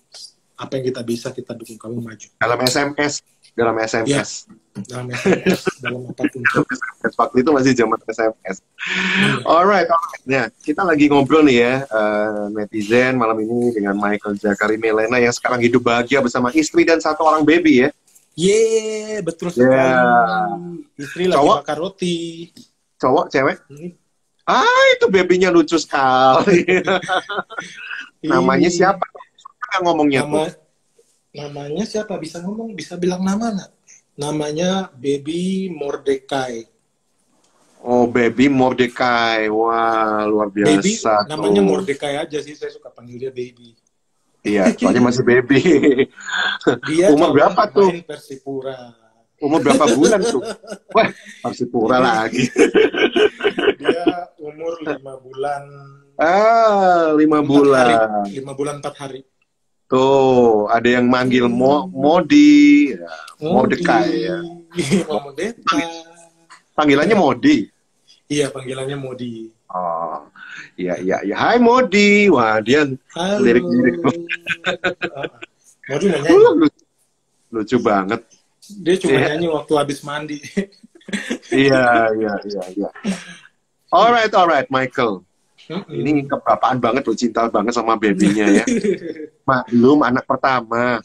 apa yang kita bisa, kita dukung kamu maju. Dalam SMS. Ya, dalam SMS, dalam apapun. Waktu itu masih zaman SMS. Alright. Nah, kita lagi ngobrol nih ya, netizen malam ini dengan Michael Zakari Melena yang sekarang hidup bahagia bersama istri dan 1 orang baby ya. Betul sekali. Istri lagi bakar roti. Cowok, cewek? Itu babynya lucu sekali. Namanya siapa? Siapa ngomongnya tuh? Namanya siapa? Bisa ngomong? Bisa bilang nama nggak? Namanya Baby Mordecai. Oh, Baby Mordecai. Wah, luar biasa. Baby, namanya Mordecai aja sih. Saya suka panggil dia Baby. Iya, soalnya masih baby. Dia umur berapa tuh? Persipura. Umur berapa bulan tuh? Wah, Persipura lagi. Dia umur 5 bulan. 5 bulan. 5 bulan 4 hari. Tuh, ada yang manggil Modi. Mordecai ya. Mordecai. Panggilannya Modi. Iya, panggilannya Modi. Oh, iya. Hai Modi. Wah, dia lirik-lirik. Modi nggak nyanyi. Lucu banget. Dia cuma nyanyi waktu habis mandi. Iya. Alright, Michael. Ini kebapaan banget lo, cinta banget sama babynya ya. Maklum anak pertama.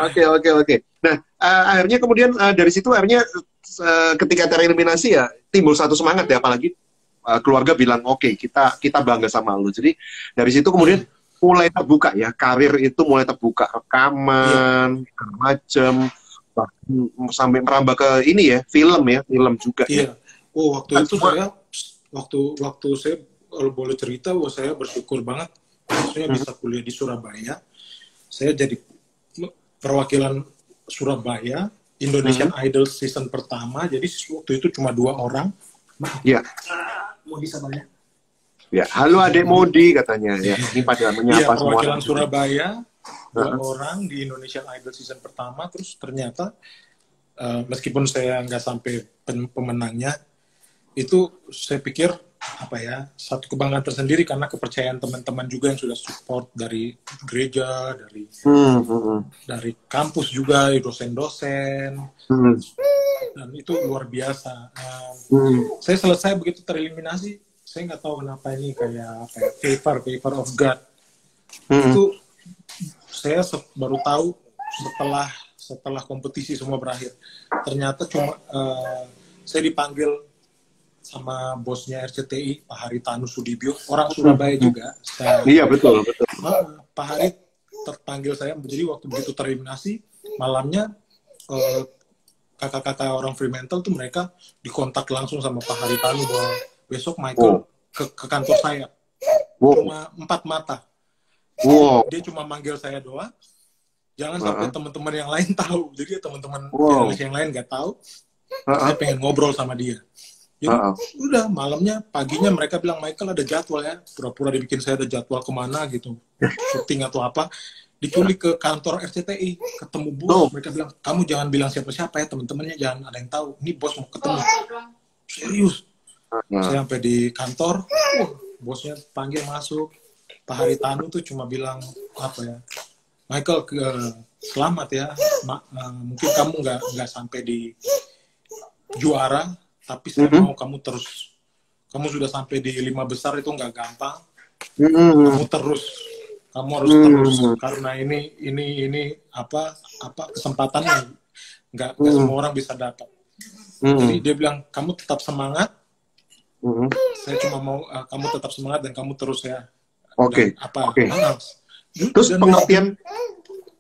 Oke. Nah, akhirnya kemudian dari situ akhirnya ketika tereliminasi ya timbul satu semangat ya, apalagi keluarga bilang oke, kita bangga sama lo. Jadi dari situ kemudian mulai terbuka ya, karir itu mulai terbuka, rekaman, macam sampai merambah ke ini ya, film juga. Iya. Waktu itu waktu saya kalau boleh cerita, saya bersyukur banget, maksudnya bisa kuliah di Surabaya. Saya jadi perwakilan Surabaya, Indonesian Idol season pertama. Jadi waktu itu cuma 2 orang. Iya. Modi sama ya, halo adik Modi katanya ya. Ini pada menyapa semua. Perwakilan Surabaya, 2 orang di Indonesian Idol season pertama. Terus ternyata meskipun saya nggak sampai pemenangnya, itu saya pikir satu kebanggaan tersendiri karena kepercayaan teman-teman juga yang sudah support dari gereja, dari kampus juga, dosen-dosen, dan itu luar biasa. Saya selesai begitu tereliminasi, saya nggak tahu kenapa ini kayak favor of God. Itu saya baru tahu setelah kompetisi semua berakhir. Ternyata cuma saya dipanggil sama bosnya RCTI, Pak Haritanu Sudibyo, orang Surabaya juga. Iya, betul. Pak Harit terpanggil saya, jadi waktu begitu tereliminasi, malamnya kakak-kakak orang Fremantle tuh mereka dikontak langsung sama Pak Haritanu bahwa besok Michael ke kantor saya. Cuma 4 mata. Wow. Dia cuma manggil saya doang. Jangan sampai teman-teman yang lain tahu. Jadi teman-teman Indonesia yang lain nggak tahu. Saya pengen ngobrol sama dia. Jadi udah malamnya, paginya mereka bilang, Michael ada jadwal ya. Pura-pura dibikin saya ada jadwal kemana gitu. Syuting atau apa. Diculik ke kantor RCTI. Ketemu bos. Mereka bilang, kamu jangan bilang siapa-siapa ya. Teman-temannya jangan ada yang tahu. Ini bos mau ketemu. Serius. Saya sampai di kantor. Bosnya panggil masuk. Pak Haritanu tuh cuma bilang, apa ya. Michael, selamat ya. Mungkin kamu nggak sampai di juara. Tapi saya mau kamu terus. Kamu sudah sampai di 5 besar itu nggak gampang. Kamu harus terus karena ini apa kesempatannya nggak semua orang bisa dapat. Jadi dia bilang kamu tetap semangat. Saya cuma mau kamu tetap semangat dan kamu terus ya. Oke. Terus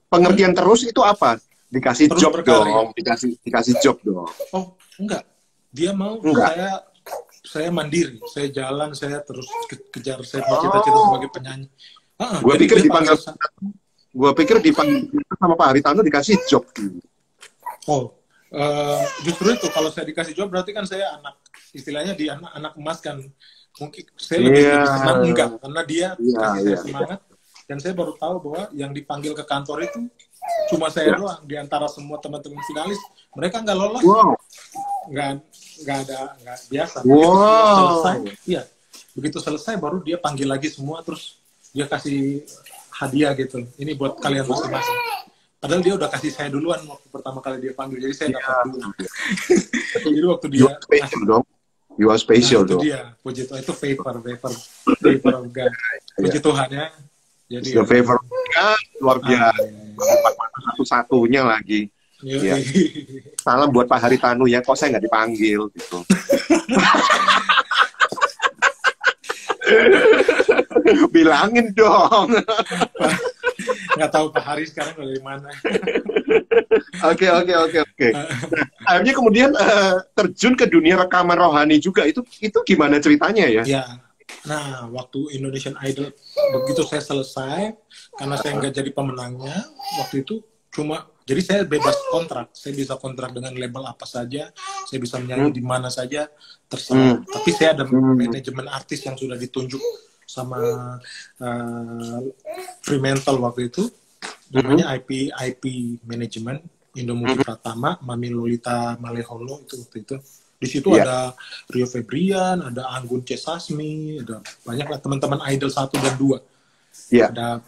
pengertian terus itu apa? Dikasih terus job dong, dikasih job dong. Oh, enggak. Dia mau saya mandiri, saya jalan, saya terus kejar saya cita-cita sebagai penyanyi. Gue pikir dipanggil sama Pak Haritanu dikasih job. Justru itu kalau saya dikasih job berarti kan saya istilahnya di anak emas kan. Mungkin saya lebih senang enggak karena dia kasih saya semangat dan saya baru tahu bahwa yang dipanggil ke kantor itu cuma saya doang di antara semua teman-teman finalis. Mereka nggak lolos. Nggak biasa. Begitu selesai baru dia panggil lagi semua terus dia kasih hadiah gitu. Ini buat kalian masing-masing. Padahal dia udah kasih saya duluan waktu pertama kali dia panggil, jadi saya dapat dulu. Jadi waktu dia you are special dong. Itu dia, puji Tuhan, itu favor of God. Puji Tuhan ya. Jadi the favor luar biasa. Satu-satunya lagi. Ya. Salam buat Pak Haritanu ya, kok saya nggak dipanggil gitu. Bilangin dong. Nggak tahu Pak Hari sekarang dari mana. Oke. Akhirnya kemudian terjun ke dunia rekaman rohani juga. Itu gimana ceritanya ya? Ya. Nah, waktu Indonesian Idol begitu saya selesai, karena saya nggak jadi pemenangnya waktu itu, jadi saya bebas kontrak. Saya bisa kontrak dengan label apa saja, saya bisa menyanyi di mana saja, terserah. Tapi saya ada manajemen artis yang sudah ditunjuk sama Fremantle waktu itu, namanya IP Management, Indomovie Pratama, Mami Lolita Maleholo itu waktu itu. Di situ ada Rio Febrian, ada Anggun C. Sasmi, ada banyak lah teman-teman Idol 1 dan 2. Ada,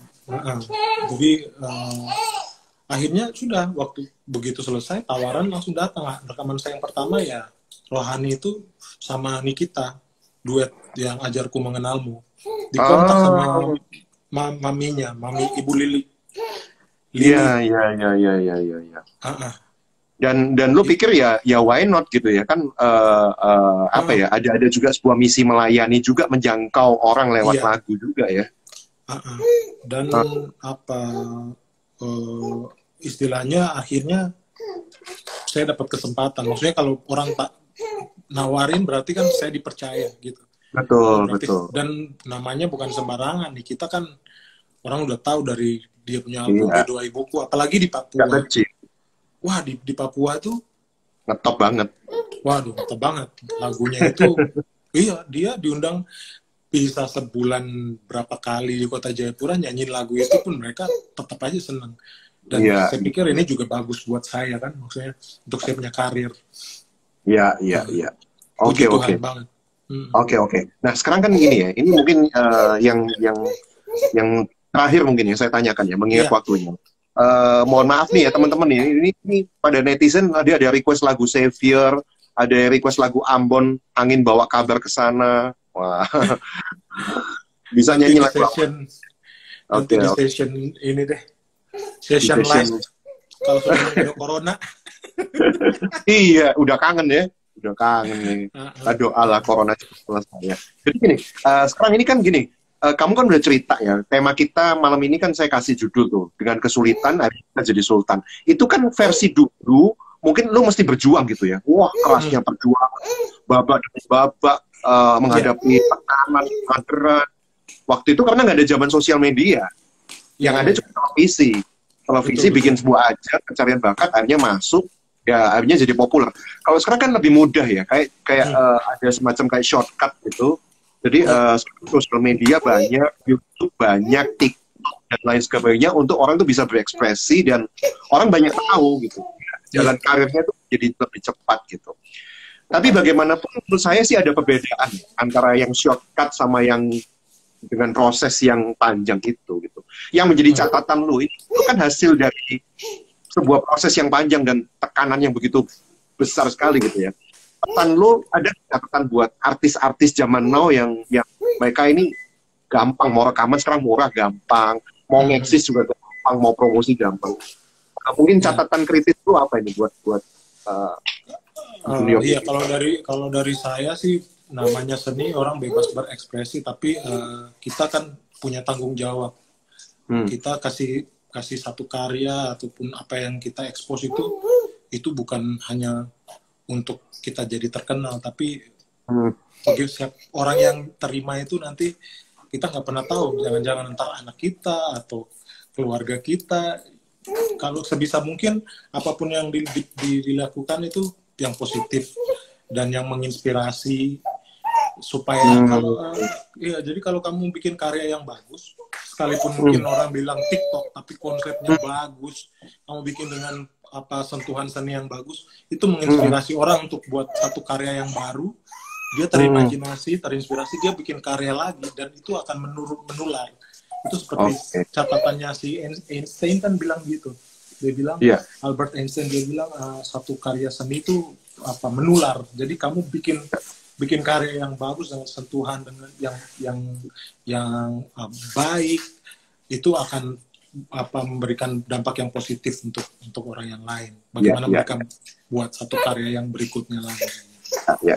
jadi akhirnya sudah waktu begitu selesai tawaran langsung datang. Rekaman saya yang pertama ya Rohani itu sama Nikita, duet yang Ajarku Mengenalmu. Dikontak sama maminya, mami Ibu Lili. Iya. Dan lu pikir ya why not gitu ya kan apa ya ada juga sebuah misi melayani juga menjangkau orang lewat lagu juga ya. Dan istilahnya akhirnya saya dapat kesempatan. Maksudnya kalau orang tak nawarin berarti kan saya dipercaya gitu. Betul. Dan namanya bukan sembarangan nih. Kita kan orang udah tahu dari dia punya album Doa Ibuku, apalagi di Papua. Wah, di Papua tuh ngetop banget. Waduh, ngetop banget. Lagunya itu dia diundang bisa sebulan berapa kali di Kota Jayapura nyanyiin lagu itu pun mereka tetap aja senang. Dan saya pikir ini juga bagus buat saya kan, maksudnya untuk saya punya karir. Iya. Oke. Nah sekarang kan gini ya, ini mungkin yang terakhir mungkin yang saya tanyakan ya, mengingat waktunya. Mohon maaf nih ya teman-teman ini pada netizen ada request lagu Savior, ada request lagu Ambon, Angin Bawa Kabar ke Sana. Wah. Bisa nyanyi lagu Nanti di session ini deh. Session live. Kalau sudah ada corona. Iya, udah kangen ya. Udah kangen nih. Aduh, ala corona selesai ya. Jadi gini, sekarang ini kan gini, kamu kan udah cerita ya, tema kita malam ini kan saya kasih judul tuh, dengan kesulitan akhirnya jadi sultan. Itu kan versi dulu, mungkin lu mesti berjuang gitu ya. Wah, kerasnya berjuang, babak demi babak, menghadapi tekanan, kaderan. Waktu itu karena nggak ada zaman sosial media. Yang ada cuma televisi bikin sebuah ajang pencarian bakat, akhirnya masuk, ya akhirnya jadi populer. Kalau sekarang kan lebih mudah ya, kayak ada semacam kayak shortcut gitu. Jadi sosial media banyak, YouTube banyak, TikTok dan lain sebagainya untuk orang tuh bisa berekspresi dan orang banyak tahu gitu. Jalan karirnya tuh jadi lebih cepat gitu. Tapi bagaimanapun menurut saya sih ada perbedaan antara yang shortcut sama yang dengan proses yang panjang itu gitu. Yang menjadi catatan lu itu kan hasil dari sebuah proses yang panjang dan tekanan yang begitu besar sekali gitu ya. Catatan lu ada catatan buat artis-artis zaman now yang mereka ini gampang mau rekaman sekarang murah gampang, mau ngeksis juga gampang, mau promosi gampang. Mungkin catatan kritis lu apa ini buat iya, kalau dari saya sih namanya seni orang bebas berekspresi, tapi kita kan punya tanggung jawab. Kita kasih satu karya ataupun apa yang kita expose itu bukan hanya untuk kita jadi terkenal, tapi bagi setiap orang yang terima itu nanti kita nggak pernah tahu, jangan-jangan entar anak kita atau keluarga kita. Kalau sebisa mungkin apapun yang dilakukan itu yang positif dan yang menginspirasi, supaya jadi kalau kamu bikin karya yang bagus, sekalipun mungkin orang bilang TikTok tapi konsepnya bagus, kamu bikin dengan sentuhan seni yang bagus, itu menginspirasi orang untuk buat satu karya yang baru. Dia terimajinasi, terinspirasi, dia bikin karya lagi dan itu akan menular. Itu seperti catatannya si Einstein kan bilang gitu. Dia bilang, Albert Einstein dia bilang satu karya seni itu menular. Jadi kamu bikin karya yang bagus dengan sentuhan dengan yang baik, itu akan memberikan dampak yang positif untuk orang yang lain. Bagaimana mereka buat satu karya yang berikutnya lagi.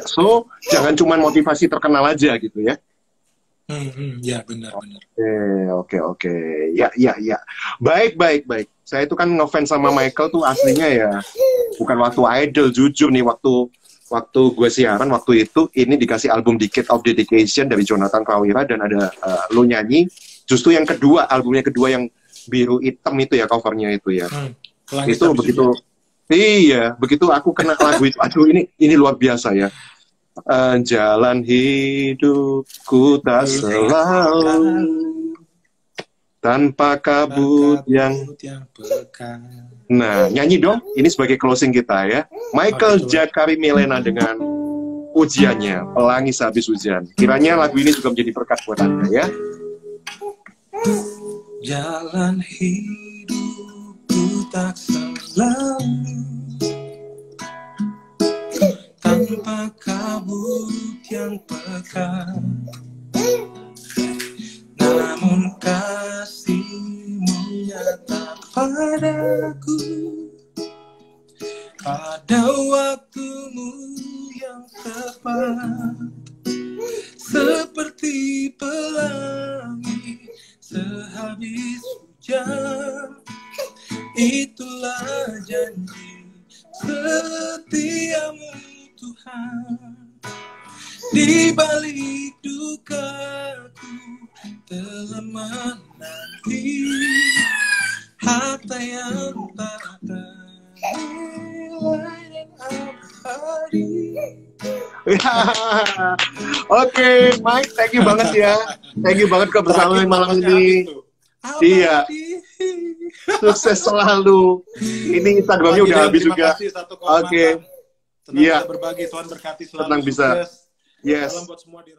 So jangan cuma motivasi terkenal aja gitu ya. Ya benar. Oke. Ya. Baik. Saya itu kan ngefans sama Michael tuh aslinya ya. Bukan waktu Idol, jujur nih waktu gue siaran waktu itu ini dikasih album Decade of Dedication dari Jonathan Prawira dan ada lo nyanyi. Justru yang kedua, albumnya kedua yang biru hitam itu ya covernya itu ya. Itu begitu. Iya, begitu aku kena lagu itu. Aduh ini luar biasa ya. Jalan hidupku tak selalu tanpa kabut yang pekat. Nah, nyanyi dong. Ini sebagai closing kita ya. Michael Jakari Milena dengan ujiannya, Pelangi Sehabis Hujan. Kiranya lagu ini juga menjadi berkat buat Anda ya. Jalan hidupku tak selalu tanpa kabut yang pekat, namun kasih-Mu nyata padaku pada waktu-Mu yang tepat, seperti pelangi sehabis hujan. Itulah janji setiamu Tuhan, di balik dukaku telah menanti harta yang tak ternilai dan abadi. Oke, Mike, thank you banget ya. Thank you banget kebersamaan malam ini. Iya. Sukses selalu. Ini Instagramnya udah habis juga. Oke. Senang bisa berbagi, Tuhan berkati selalu. Senang bisa. Yes. Salam buat semua di